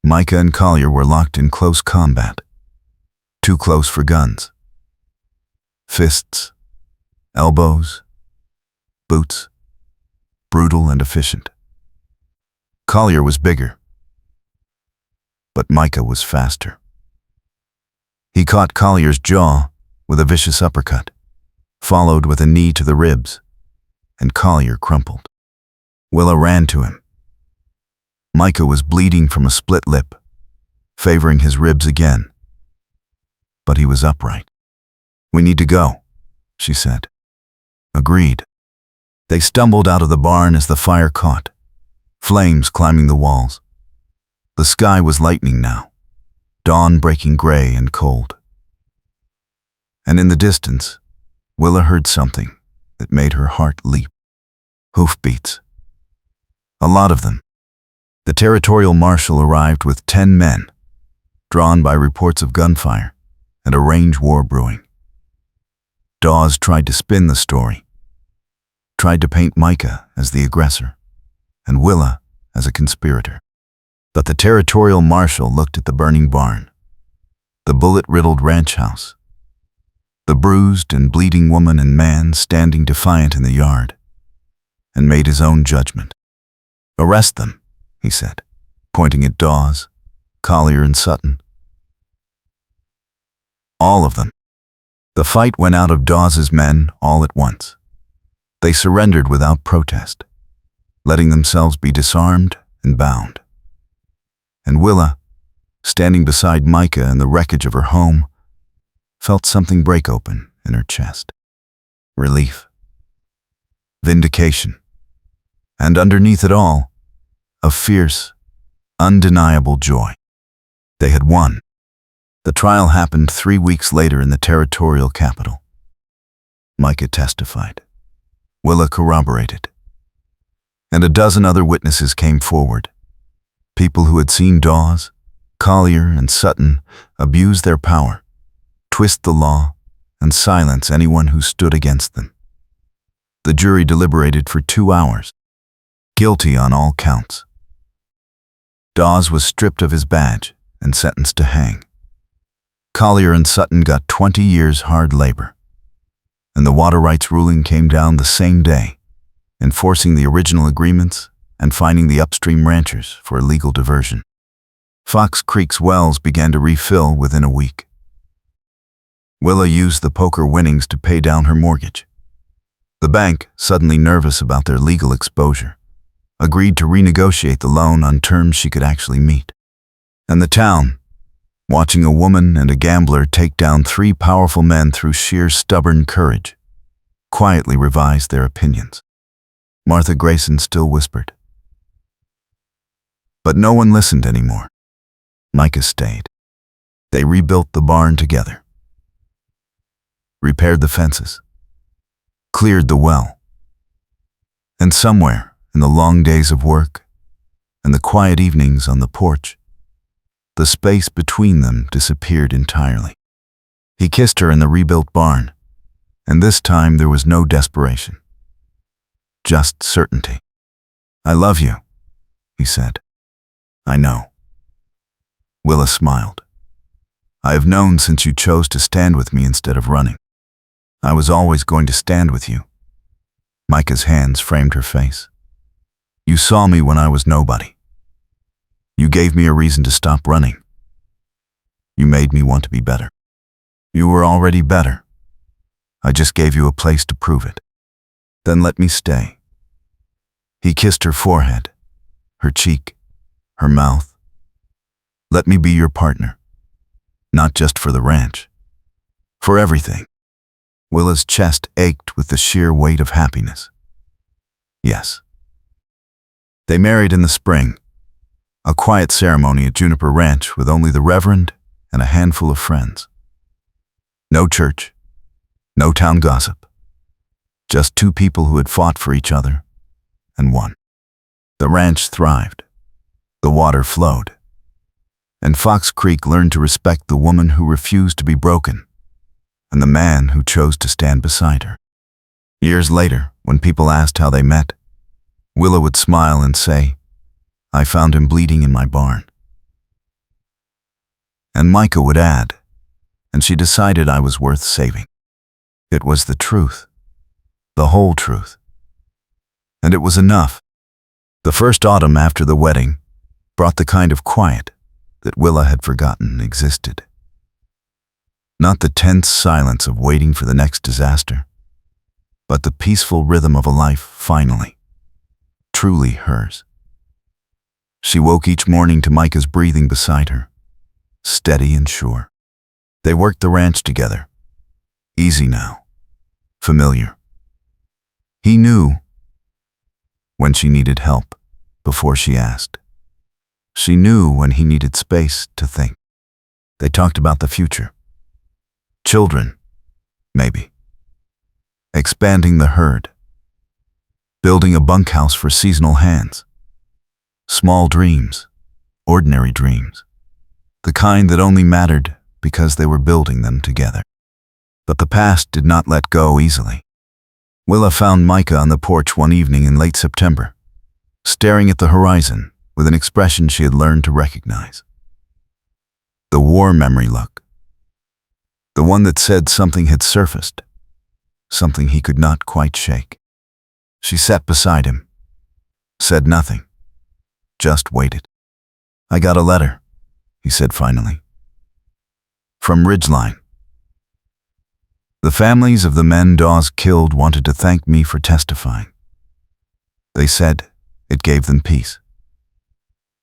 Speaker 1: Micah and Collier were locked in close combat. Too close for guns. Fists, elbows, boots, brutal and efficient. Collier was bigger, but Micah was faster. He caught Collier's jaw with a vicious uppercut, followed with a knee to the ribs, and Collier crumpled. Willa ran to him. Micah was bleeding from a split lip, favoring his ribs again. But he was upright. "We need to go," she said. Agreed. They stumbled out of the barn as the fire caught, flames climbing the walls. The sky was lightening now, dawn breaking gray and cold. And in the distance, Willa heard something that made her heart leap. Hoofbeats. A lot of them. The territorial marshal arrived with 10 men, drawn by reports of gunfire and a range war brewing. Dawes tried to spin the story, tried to paint Micah as the aggressor and Willa as a conspirator. But the territorial marshal looked at the burning barn, the bullet-riddled ranch house, the bruised and bleeding woman and man standing defiant in the yard, and made his own judgment. "Arrest them," he said, pointing at Dawes, Collier, and Sutton. All of them. The fight went out of Dawes's men all at once. They surrendered without protest, letting themselves be disarmed and bound. And Willa, standing beside Micah in the wreckage of her home, felt something break open in her chest. Relief. Vindication. And underneath it all, a fierce, undeniable joy. They had won. The trial happened 3 weeks later in the territorial capital. Micah testified. Willa corroborated. And a dozen other witnesses came forward. People who had seen Dawes, Collier, and Sutton abuse their power, twist the law, and silence anyone who stood against them. The jury deliberated for 2 hours. Guilty on all counts. Dawes was stripped of his badge and sentenced to hang. Collier and Sutton got 20 years hard labor. And the water rights ruling came down the same day, enforcing the original agreements and fining the upstream ranchers for illegal diversion. Fox Creek's wells began to refill within a week. Willa used the poker winnings to pay down her mortgage. The bank, suddenly nervous about their legal exposure, agreed to renegotiate the loan on terms she could actually meet. And the town, watching a woman and a gambler take down 3 powerful men through sheer stubborn courage, quietly revised their opinions. Martha Grayson still whispered. But no one listened anymore. Micah stayed. They rebuilt the barn together, repaired the fences, cleared the well. And somewhere in the long days of work and the quiet evenings on the porch, the space between them disappeared entirely. He kissed her in the rebuilt barn, and this time there was no desperation, just certainty. "I love you," he said. "I know." Willa smiled. "I have known since you chose to stand with me instead of running. I was always going to stand with you." Micah's hands framed her face. "You saw me when I was nobody. You gave me a reason to stop running. You made me want to be better. You were already better. I just gave you a place to prove it. Then let me stay." He kissed her forehead, her cheek, her mouth. "Let me be your partner, not just for the ranch, for everything." Willa's chest ached with the sheer weight of happiness. Yes. They married in the spring, a quiet ceremony at Juniper Ranch with only the Reverend and a handful of friends. No church, no town gossip, just 2 people who had fought for each other and won. The ranch thrived, the water flowed, and Fox Creek learned to respect the woman who refused to be broken and the man who chose to stand beside her. Years later, when people asked how they met, Willa would smile and say, "I found him bleeding in my barn. And Micah would add, and she decided I was worth saving. It was the truth, the whole truth. And it was enough. The first autumn after the wedding brought the kind of quiet that Willa had forgotten existed. Not the tense silence of waiting for the next disaster, but the peaceful rhythm of a life finally, truly hers. She woke each morning to Micah's breathing beside her, steady and sure. They worked the ranch together, easy now, familiar. He knew when she needed help before she asked. She knew when he needed space to think. They talked about the future. Children, maybe. Expanding the herd. Building a bunkhouse for seasonal hands. Small dreams, ordinary dreams. The kind that only mattered because they were building them together. But the past did not let go easily. Willa found Micah on the porch one evening in late September, staring at the horizon with an expression she had learned to recognize. The war memory look. The one that said something had surfaced, something he could not quite shake. She sat beside him, said nothing, just waited. "I got a letter," he said finally. "From Ridgeline. The families of the men Dawes killed wanted to thank me for testifying. They said it gave them peace,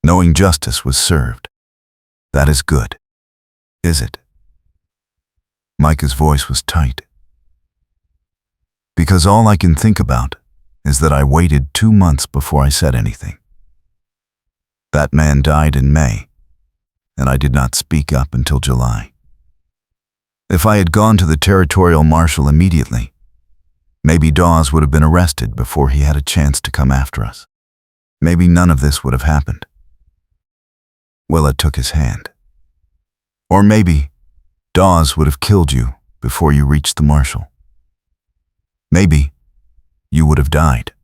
Speaker 1: knowing justice was served. That is good, is it?" Micah's voice was tight. "Because all I can think about is that I waited 2 months before I said anything. That man died in May, and I did not speak up until July. If I had gone to the territorial marshal immediately, maybe Dawes would have been arrested before he had a chance to come after us. Maybe none of this would have happened." Willa took his hand. "Or maybe Dawes would have killed you before you reached the marshal. Maybe you would have died,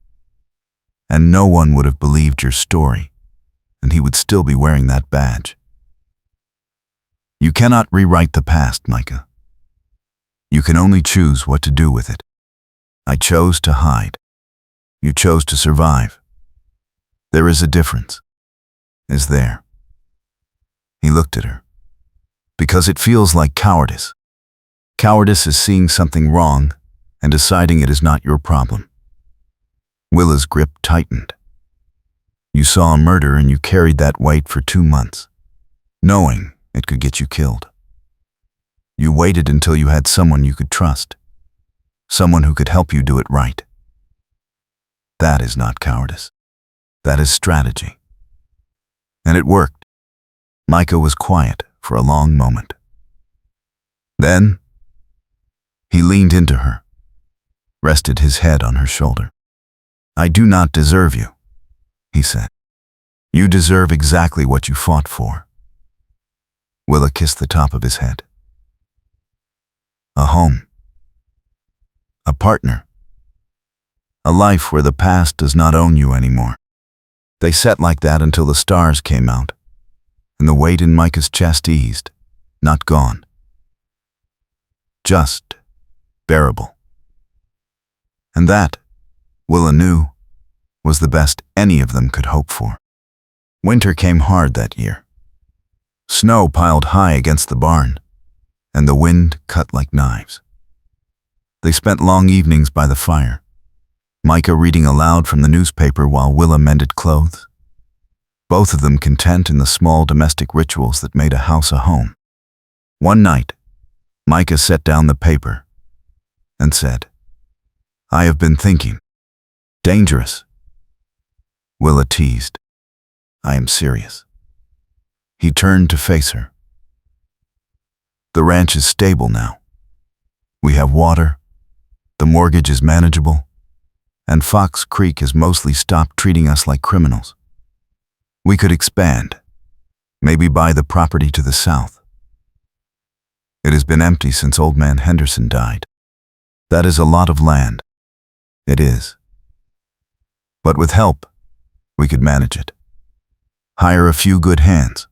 Speaker 1: and no one would have believed your story, and he would still be wearing that badge. You cannot rewrite the past, Micah. You can only choose what to do with it. I chose to hide. You chose to survive. There is a difference. Is there?" He looked at her. "Because it feels like cowardice. Cowardice is seeing something wrong and deciding it is not your problem." Willa's grip tightened. "You saw a murder and you carried that weight for 2 months, knowing it could get you killed. You waited until you had someone you could trust, someone who could help you do it right. That is not cowardice. That is strategy." And it worked. Micah was quiet for a long moment. Then he leaned into her, rested his head on her shoulder. "I do not deserve you," he said. "You deserve exactly what you fought for." Willa kissed the top of his head. "A home. A partner. A life where the past does not own you anymore." They sat like that until the stars came out, and the weight in Micah's chest eased, not gone. Just bearable. And that, Willa knew, was the best any of them could hope for. Winter came hard that year. Snow piled high against the barn, and the wind cut like knives. They spent long evenings by the fire, Micah reading aloud from the newspaper while Willa mended clothes, both of them content in the small domestic rituals that made a house a home. One night, Micah set down the paper and said, "I have been thinking. Dangerous." Willa teased, "I am serious." He turned to face her. "The ranch is stable now. We have water, the mortgage is manageable, and Fox Creek has mostly stopped treating us like criminals. We could expand, maybe buy the property to the south. It has been empty since Old Man Henderson died. That is a lot of land. It is. But with help, we could manage it. Hire a few good hands.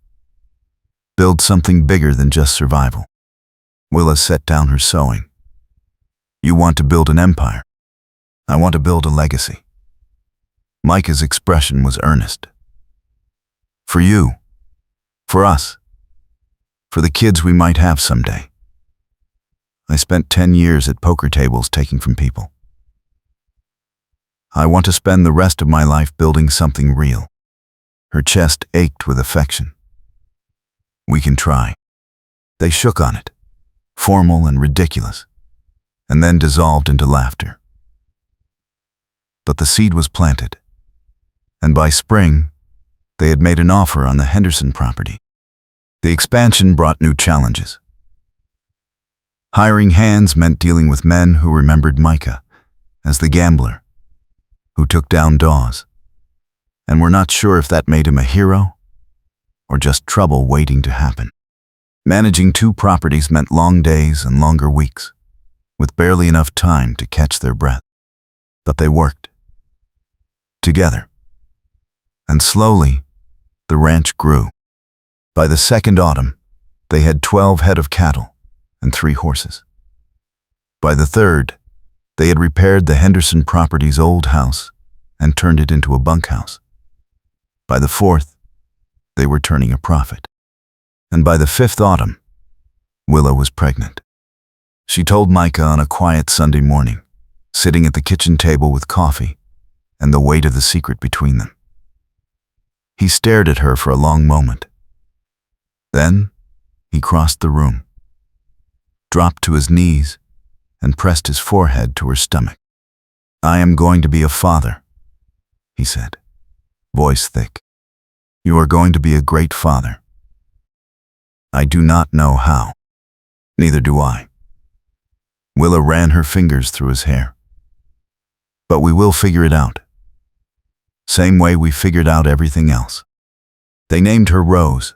Speaker 1: Build something bigger than just survival. Willa set down her sewing. You want to build an empire. I want to build a legacy. Micah's expression was earnest. For you. For us. For the kids we might have someday. I spent 10 years at poker tables taking from people. I want to spend the rest of my life building something real. Her chest ached with affection. We can try. They shook on it, formal and ridiculous, and then dissolved into laughter. But the seed was planted, and by spring, they had made an offer on the Henderson property. The expansion brought new challenges. Hiring hands meant dealing with men who remembered Micah as the gambler who took down Dawes, and were not sure if that made him a hero or just trouble waiting to happen. Managing 2 properties meant long days and longer weeks, with barely enough time to catch their breath. But they worked together, and slowly the ranch grew. By the second autumn, they had 12 head of cattle and 3 horses. By the third, they had repaired the Henderson property's old house and turned it into a bunkhouse. By the fourth, they were turning a profit. And by the 5th autumn, Willa was pregnant. She told Micah on a quiet Sunday morning, sitting at the kitchen table with coffee and the weight of the secret between them. He stared at her for a long moment. Then, he crossed the room, dropped to his knees, and pressed his forehead to her stomach. I am going to be a father, he said, voice thick. You are going to be a great father. I do not know how. Neither do I. Willa ran her fingers through his hair. But we will figure it out. Same way we figured out everything else. They named her Rose.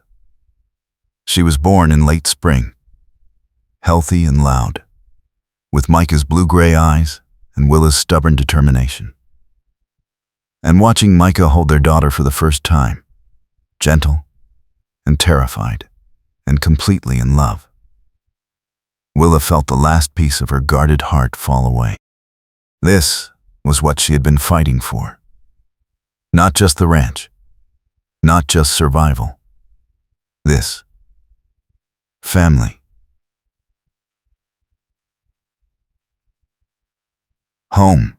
Speaker 1: She was born in late spring, healthy and loud, with Micah's blue-gray eyes and Willa's stubborn determination. And watching Micah hold their daughter for the first time, gentle and terrified and completely in love, Willa felt the last piece of her guarded heart fall away. This was what she had been fighting for. Not just the ranch, not just survival. This family. Home.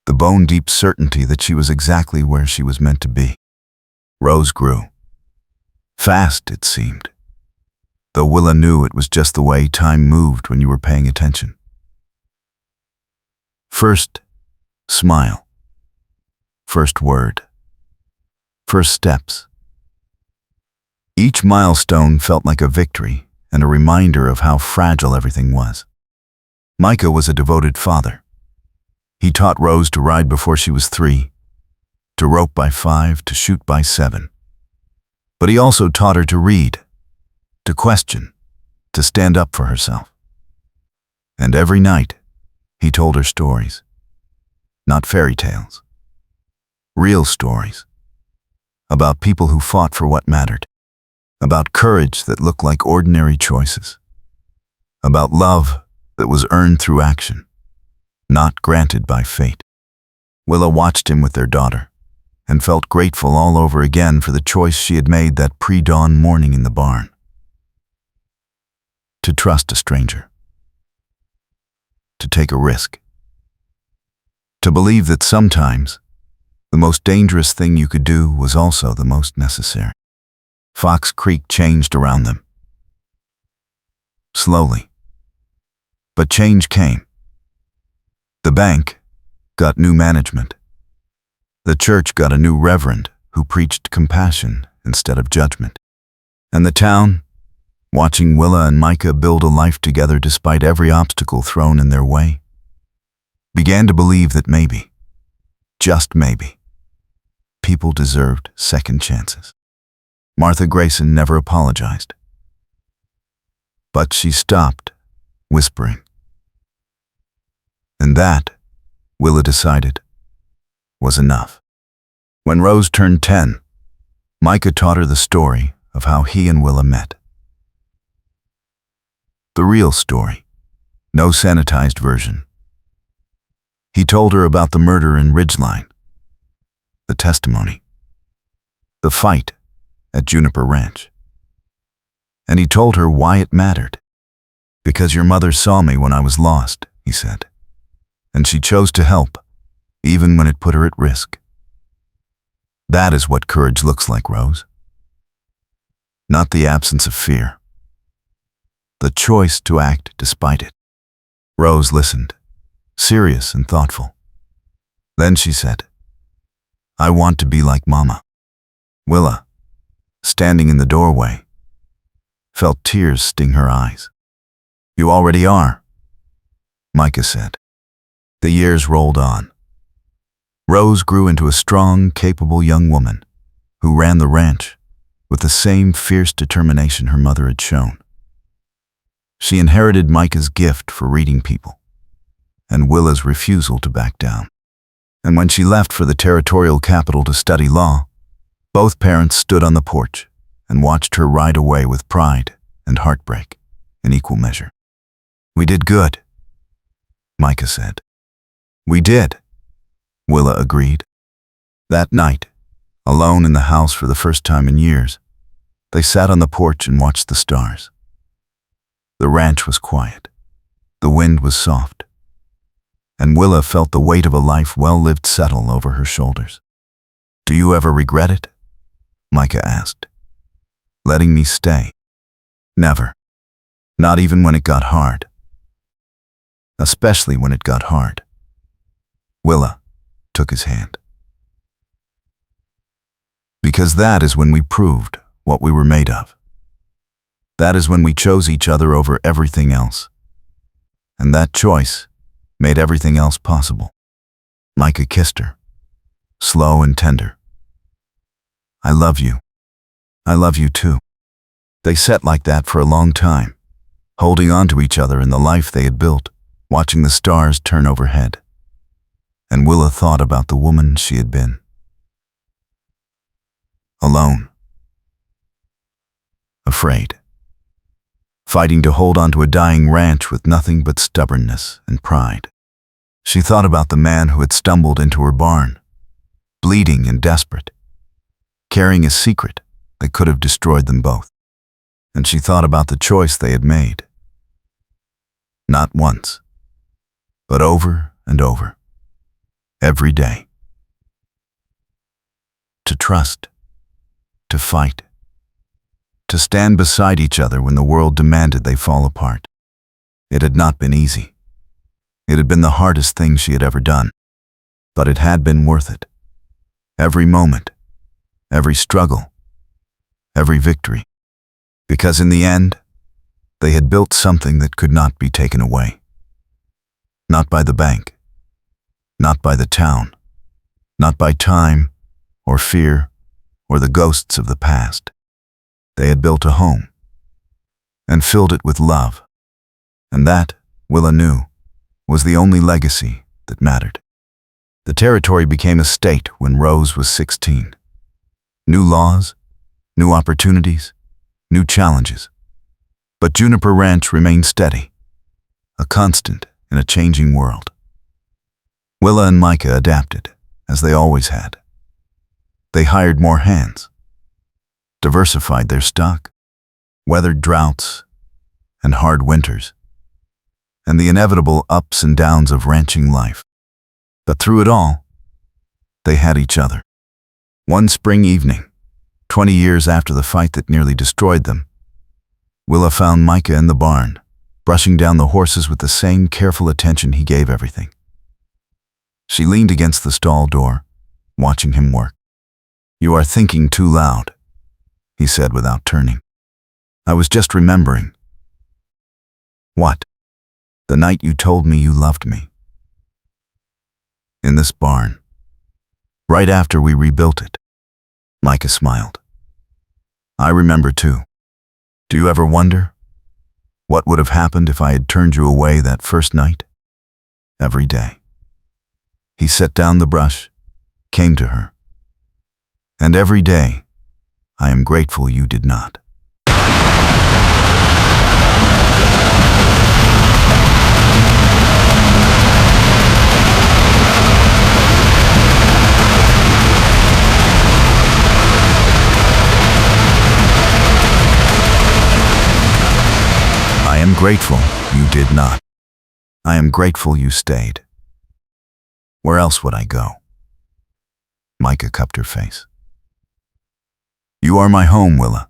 Speaker 1: The bone-deep certainty that she was exactly where she was meant to be. Rose grew. Fast, it seemed. Though Willa knew it was just the way time moved when you were paying attention. First smile. First word. First steps. Each milestone felt like a victory and a reminder of how fragile everything was. Micah was a devoted father. He taught Rose to ride before she was 3, to rope by 5, to shoot by 7. But he also taught her to read, to question, to stand up for herself. And every night, he told her stories. Not fairy tales. Real stories. About people who fought for what mattered. About courage that looked like ordinary choices. About love that was earned through action, not granted by fate. Willa watched him with their daughter and felt grateful all over again for the choice she had made that pre-dawn morning in the barn. To trust a stranger. To take a risk. To believe that sometimes the most dangerous thing you could do was also the most necessary. Fox Creek changed around them. Slowly. But change came. The bank got new management. The church got a new reverend who preached compassion instead of judgment. And the town, watching Willa and Micah build a life together despite every obstacle thrown in their way, began to believe that maybe, just maybe, people deserved second chances. Martha Grayson never apologized. But she stopped, whispering. And that, Willa decided, was enough. When Rose turned 10, Micah taught her the story of how he and Willa met. The real story, no sanitized version. He told her about the murder in Ridgeline, the testimony, the fight at Juniper Ranch. And he told her why it mattered. Because your mother saw me when I was lost, he said, and she chose to help, even when it put her at risk. That is what courage looks like, Rose. Not the absence of fear. The choice to act despite it. Rose listened, serious and thoughtful. Then she said, I want to be like Mama. Willa, standing in the doorway, felt tears sting her eyes. You already are, Micah said. The years rolled on. Rose grew into a strong, capable young woman who ran the ranch with the same fierce determination her mother had shown. She inherited Micah's gift for reading people and Willa's refusal to back down. And when she left for the territorial capital to study law, both parents stood on the porch and watched her ride away with pride and heartbreak in equal measure. We did good, Micah said. We did, Willa agreed. That night, alone in the house for the first time in years, they sat on the porch and watched the stars. The ranch was quiet. The wind was soft. And Willa felt the weight of a life well lived settle over her shoulders. Do you ever regret it? Micah asked. Letting me stay? Never. Not even when it got hard. Especially when it got hard. Willa took his hand. Because that is when we proved what we were made of. That is when we chose each other over everything else. And that choice made everything else possible. Micah kissed her, slow and tender. I love you. I love you too. They sat like that for a long time, holding on to each other in the life they had built, watching the stars turn overhead. And Willa thought about the woman she had been. Alone. Afraid. Fighting to hold on to a dying ranch with nothing but stubbornness and pride. She thought about the man who had stumbled into her barn, bleeding and desperate, carrying a secret that could have destroyed them both. And she thought about the choice they had made. Not once, but over and over, every day. To trust, to fight, to stand beside each other when the world demanded they fall apart. It had not been easy. It had been the hardest thing she had ever done, but it had been worth it. Every moment, every struggle, every victory. Because in the end, they had built something that could not be taken away. Not by the bank, not by the town, not by time or fear or the ghosts of the past. They had built a home and filled it with love. And that, Willa knew, was the only legacy that mattered. The territory became a state when Rose was 16. New laws, new opportunities, new challenges. But Juniper Ranch remained steady, a constant in a changing world. Willa and Micah adapted, as they always had. They hired more hands, diversified their stock, weathered droughts and hard winters, and the inevitable ups and downs of ranching life. But through it all, they had each other. One spring evening, 20 years after the fight that nearly destroyed them, Willa found Micah in the barn, brushing down the horses with the same careful attention he gave everything. She leaned against the stall door, watching him work. You are thinking too loud, he said without turning. I was just remembering. What? The night you told me you loved me. In this barn. Right after we rebuilt it. Micah smiled. I remember too. Do you ever wonder what would have happened if I had turned you away that first night? Every day. He set down the brush, came to her. And every day, I am grateful you did not. I am grateful you did not. I am grateful you stayed. Where else would I go? Micah cupped her face. You are my home, Willa.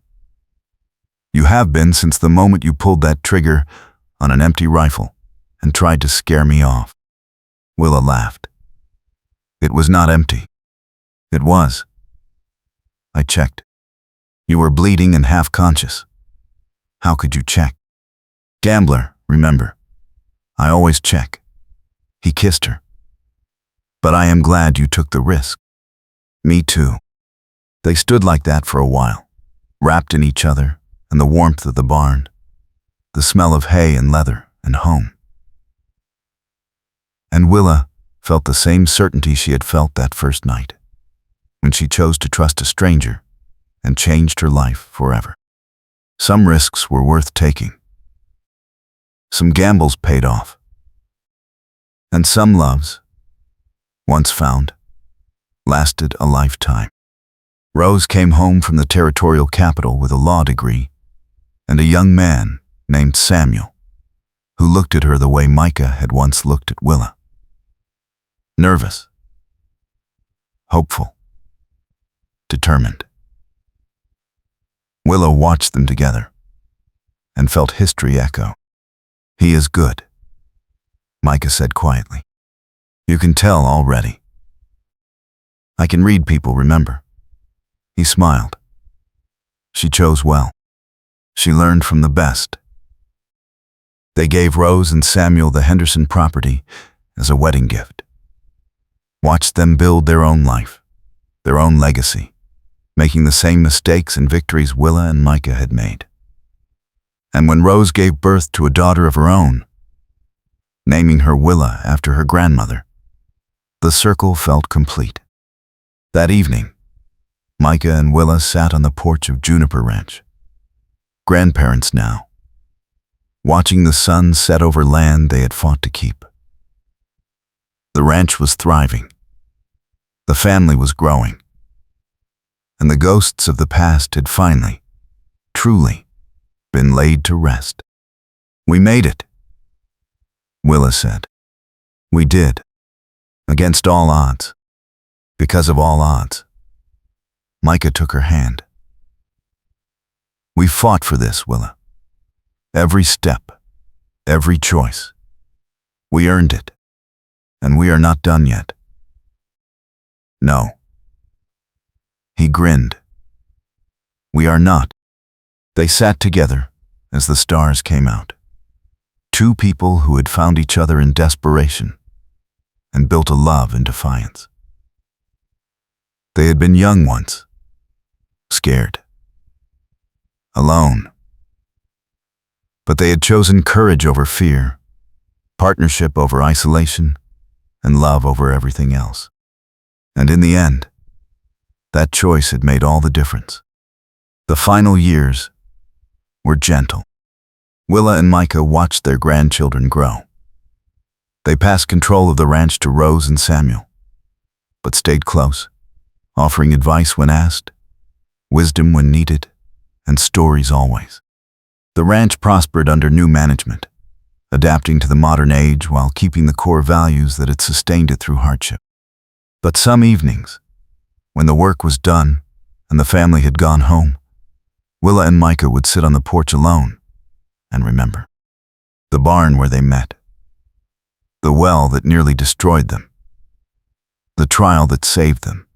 Speaker 1: You have been since the moment you pulled that trigger on an empty rifle and tried to scare me off. Willa laughed. It was not empty. It was. I checked. You were bleeding and half conscious. How could you check? Gambler, remember. I always check. He kissed her. But I am glad you took the risk. Me too. They stood like that for a while, wrapped in each other and the warmth of the barn, the smell of hay and leather and home. And Willa felt the same certainty she had felt that first night, when she chose to trust a stranger and changed her life forever. Some risks were worth taking. Some gambles paid off. And some loves, once found, lasted a lifetime. Rose came home from the territorial capital with a law degree and a young man named Samuel, who looked at her the way Micah had once looked at Willa. Nervous, hopeful, determined. Willa watched them together and felt history echo. He is good, Micah said quietly. You can tell already. I can read people, remember? He smiled. She chose well. She learned from the best. They gave Rose and Samuel the Henderson property as a wedding gift. Watched them build their own life, their own legacy, making the same mistakes and victories Willa and Micah had made. And when Rose gave birth to a daughter of her own, naming her Willa after her grandmother, the circle felt complete. That evening, Micah and Willa sat on the porch of Juniper Ranch, grandparents now, watching the sun set over land they had fought to keep. The ranch was thriving. The family was growing. And the ghosts of the past had finally, truly, been laid to rest. We made it, Willa said. We did, against all odds, because of all odds. Micah took her hand. We fought for this, Willa. Every step, every choice. We earned it, and we are not done yet. No. He grinned. We are not. They sat together as the stars came out. Two people who had found each other in desperation and built a love in defiance. They had been young once, scared, alone. But they had chosen courage over fear, partnership over isolation, and love over everything else. And in the end, that choice had made all the difference. The final years were gentle. Willa and Micah watched their grandchildren grow. They passed control of the ranch to Rose and Samuel, but stayed close, offering advice when asked, wisdom when needed, and stories always. The ranch prospered under new management, adapting to the modern age while keeping the core values that had sustained it through hardship. But some evenings, when the work was done and the family had gone home, Willa and Micah would sit on the porch alone and remember. The barn where they met. The well that nearly destroyed them. The trial that saved them.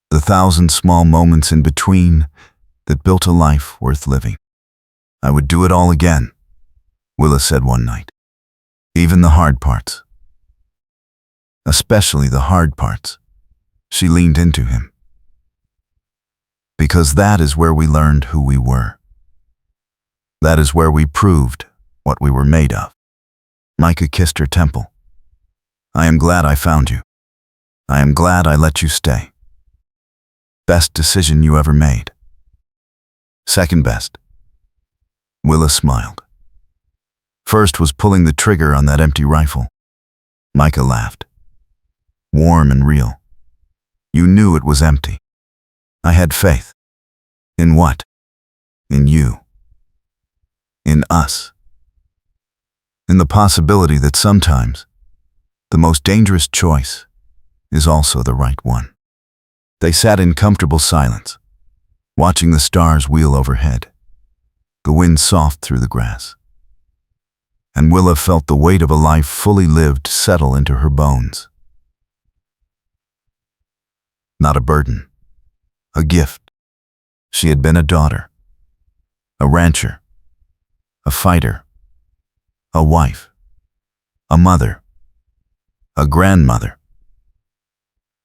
Speaker 1: The 1,000 small moments in between that built a life worth living. I would do it all again, Willa said one night. Even the hard parts. Especially the hard parts. She leaned into him. Because that is where we learned who we were. That is where we proved what we were made of. Micah kissed her temple. I am glad I found you. I am glad I let you stay. Best decision you ever made. Second best. Willa smiled. First was pulling the trigger on that empty rifle. Micah laughed. Warm and real. You knew it was empty. I had faith. In what? In you. In us. In the possibility that sometimes the most dangerous choice is also the right one. They sat in comfortable silence, watching the stars wheel overhead, the wind soft through the grass. And Willa felt the weight of a life fully lived settle into her bones. Not a burden, a gift. She had been a daughter, a rancher, a fighter, a wife, a mother, a grandmother.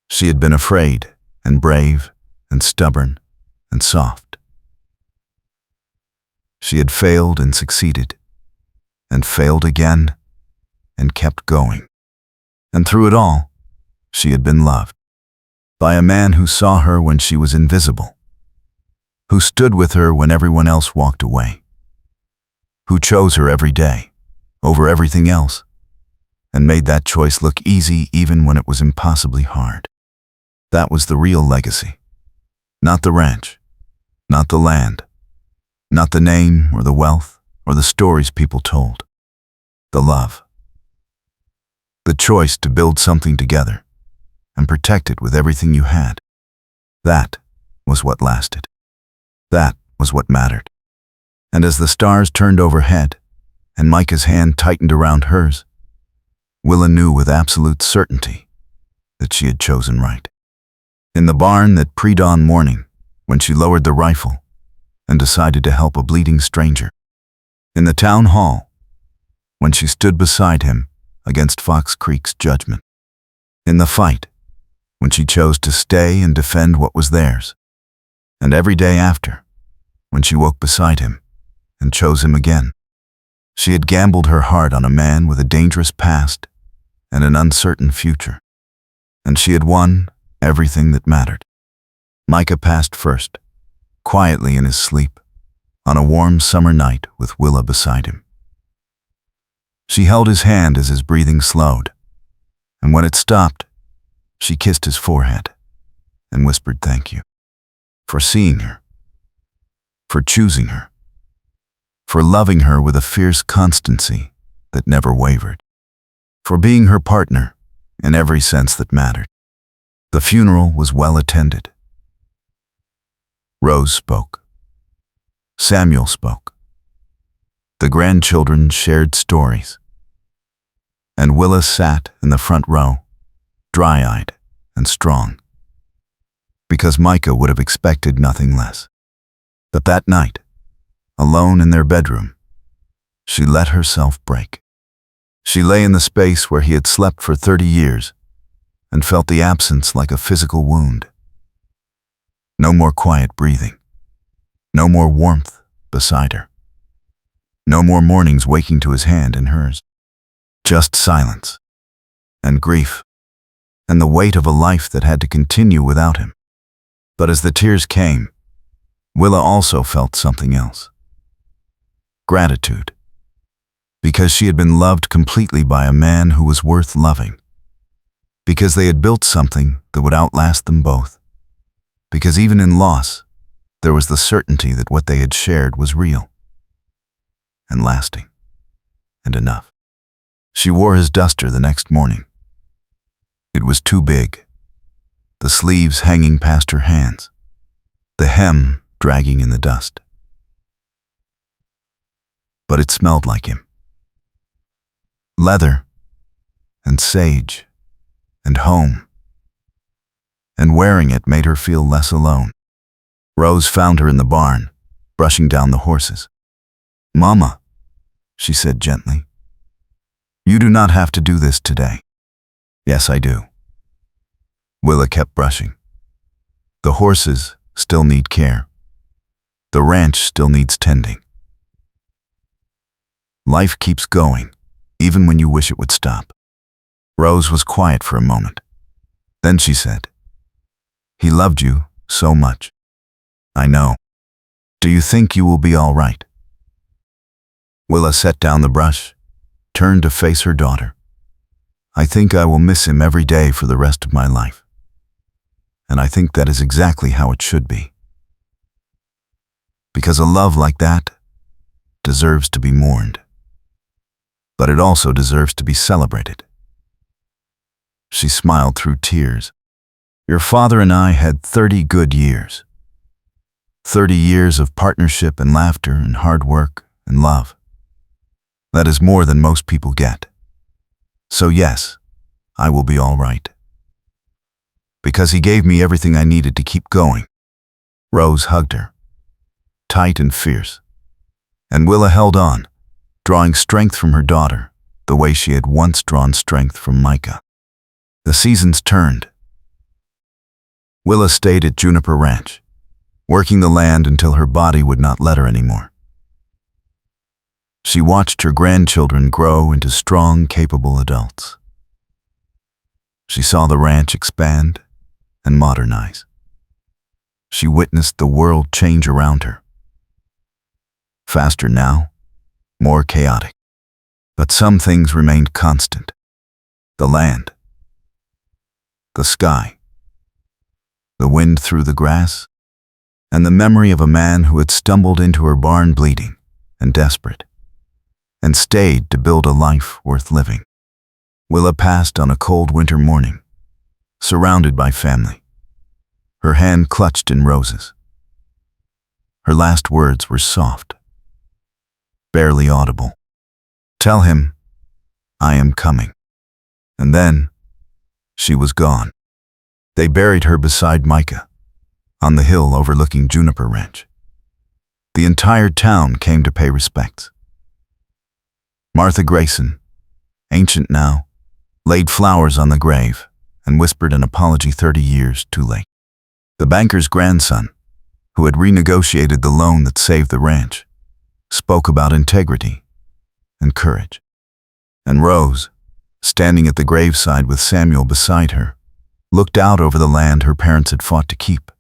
Speaker 1: She had been afraid and brave and stubborn and soft. She had failed and succeeded, and failed again, and kept going. And through it all, she had been loved by a man who saw her when she was invisible, who stood with her when everyone else walked away, who chose her every day over everything else, and made that choice look easy even when it was impossibly hard. That was the real legacy. Not the ranch, not the land, not the name or the wealth or the stories people told. The love. The choice to build something together and protect it with everything you had. That was what lasted. That was what mattered. And as the stars turned overhead and Micah's hand tightened around hers, Willa knew with absolute certainty that she had chosen right. In the barn that pre-dawn morning, when she lowered the rifle and decided to help a bleeding stranger. In the town hall, when she stood beside him against Fox Creek's judgment. In the fight, when she chose to stay and defend what was theirs. And every day after, when she woke beside him and chose him again. She had gambled her heart on a man with a dangerous past and an uncertain future. And she had won everything that mattered. Micah passed first, quietly in his sleep, on a warm summer night with Willa beside him. She held his hand as his breathing slowed, and when it stopped, she kissed his forehead and whispered thank you for seeing her, for choosing her, for loving her with a fierce constancy that never wavered, for being her partner in every sense that mattered. The funeral was well attended. Rose spoke. Samuel spoke. The grandchildren shared stories. And Willa sat in the front row, dry-eyed and strong, because Micah would have expected nothing less. But that night, alone in their bedroom, she let herself break. She lay in the space where he had slept for 30 years and felt the absence like a physical wound. No more quiet breathing. No more warmth beside her. No more mornings waking to his hand in hers. Just silence and grief and the weight of a life that had to continue without him. But as the tears came, Willa also felt something else. Gratitude. Because she had been loved completely by a man who was worth loving. Because they had built something that would outlast them both. Because even in loss, there was the certainty that what they had shared was real and lasting and enough. She wore his duster the next morning. It was too big, the sleeves hanging past her hands, the hem dragging in the dust. But it smelled like him. Leather and sage and home. And wearing it made her feel less alone. Rose found her in the barn, brushing down the horses. "Mama," she said gently, "you do not have to do this today." "Yes, I do." Willa kept brushing. "The horses still need care. The ranch still needs tending. Life keeps going, even when you wish it would stop." Rose was quiet for a moment. Then she said, "He loved you so much." "I know." Do you think you will be all right? Willa set down the brush, turned to face her daughter. I think I will miss him every day for the rest of my life. And I think that is exactly how it should be. Because a love like that deserves to be mourned. But it also deserves to be celebrated. She smiled through tears. Your father and I had 30 good years. 30 years of partnership and laughter and hard work and love. That is more than most people get. So yes, I will be all right. Because he gave me everything I needed to keep going. Rose hugged her, tight and fierce. And Willa held on, drawing strength from her daughter, the way she had once drawn strength from Micah. The seasons turned. Willa stayed at Juniper Ranch, working the land until her body would not let her anymore. She watched her grandchildren grow into strong, capable adults. She saw the ranch expand and modernize. She witnessed the world change around her. Faster now, more chaotic. But some things remained constant. The land, the sky, the wind through the grass, and the memory of a man who had stumbled into her barn bleeding and desperate, and stayed to build a life worth living. Willa passed on a cold winter morning, surrounded by family, her hand clutched in Rose's. Her last words were soft, barely audible. Tell him, I am coming. And then, she was gone. They buried her beside Micah, on the hill overlooking Juniper Ranch. The entire town came to pay respects. Martha Grayson, ancient now, laid flowers on the grave and whispered an apology 30 years too late. The banker's grandson, who had renegotiated the loan that saved the ranch, spoke about integrity and courage. And Rose, standing at the graveside with Samuel beside her, looked out over the land her parents had fought to keep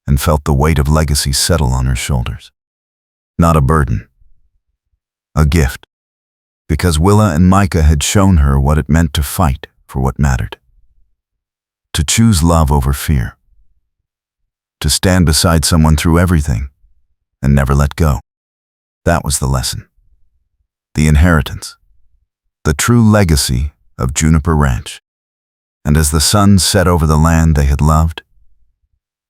Speaker 1: and felt the weight of legacy settle on her shoulders. Not a burden, a gift. Because Willa and Micah had shown her what it meant to fight for what mattered. To choose love over fear. To stand beside someone through everything and never let go. That was the lesson. The inheritance. The true legacy of Juniper Ranch. And as the sun set over the land they had loved,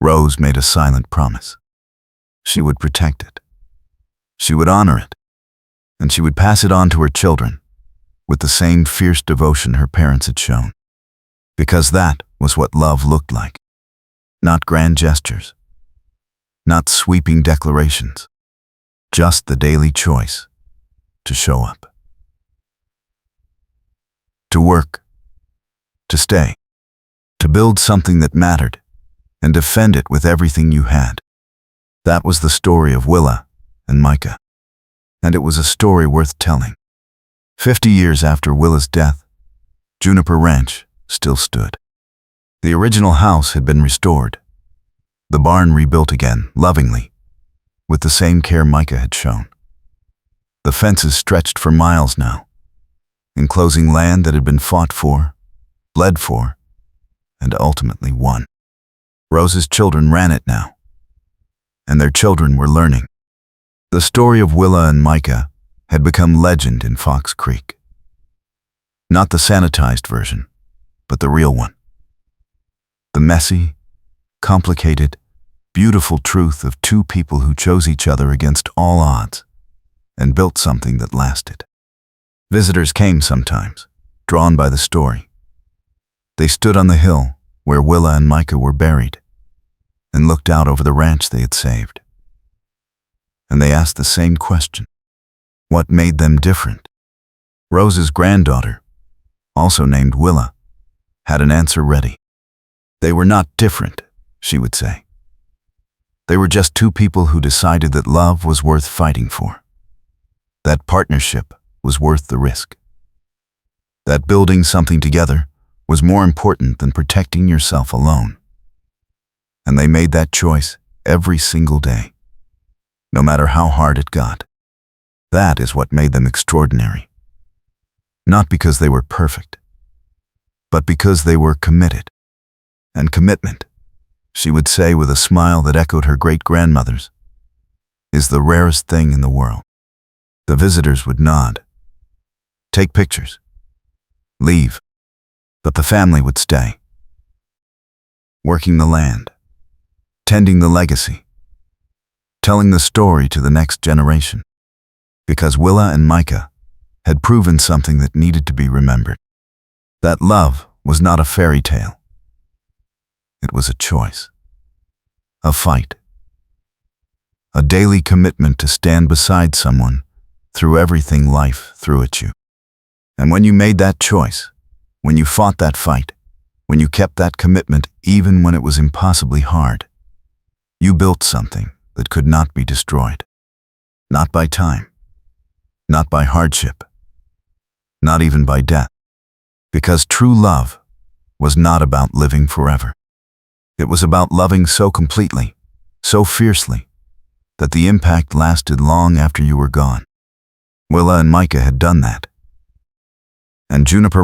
Speaker 1: Rose made a silent promise. She would protect it. She would honor it. And she would pass it on to her children with the same fierce devotion her parents had shown. Because that was what love looked like. Not grand gestures, not sweeping declarations, just the daily choice to show up. To work, to stay, to build something that mattered and defend it with everything you had. That was the story of Willa and Micah. And it was a story worth telling. 50 years after Willa's death, Juniper Ranch still stood. The original house had been restored, the barn rebuilt again, lovingly, with the same care Micah had shown. The fences stretched for miles now, enclosing land that had been fought for, bled for, and ultimately won. Rose's children ran it now, and their children were learning. The story of Willa and Micah had become legend in Fox Creek. Not the sanitized version, but the real one. The messy, complicated, beautiful truth of two people who chose each other against all odds and built something that lasted. Visitors came sometimes, drawn by the story. They stood on the hill where Willa and Micah were buried and looked out over the ranch they had saved. And they asked the same question. What made them different? Rose's granddaughter, also named Willa, had an answer ready. They were not different, she would say. They were just two people who decided that love was worth fighting for. That partnership was worth the risk. That building something together was more important than protecting yourself alone. And they made that choice every single day. no matter how hard it got. That is what made them extraordinary. Not because they were perfect, but because they were committed. And commitment, she would say with a smile that echoed her great-grandmother's, is the rarest thing in the world. The visitors would nod, take pictures, leave, but the family would stay, working the land, tending the legacy, telling the story to the next generation, because Willa and Micah had proven something that needed to be remembered. That love was not a fairy tale. It was a choice, a fight, a daily commitment to stand beside someone through everything life threw at you. And when you made that choice, when you fought that fight, when you kept that commitment even when it was impossibly hard, you built something that could not be destroyed. Not by time, not by hardship, not even by death. Because true love was not about living forever. It was about loving so completely, so fiercely, that the impact lasted long after you were gone. Willa and Micah had done that. And Juniper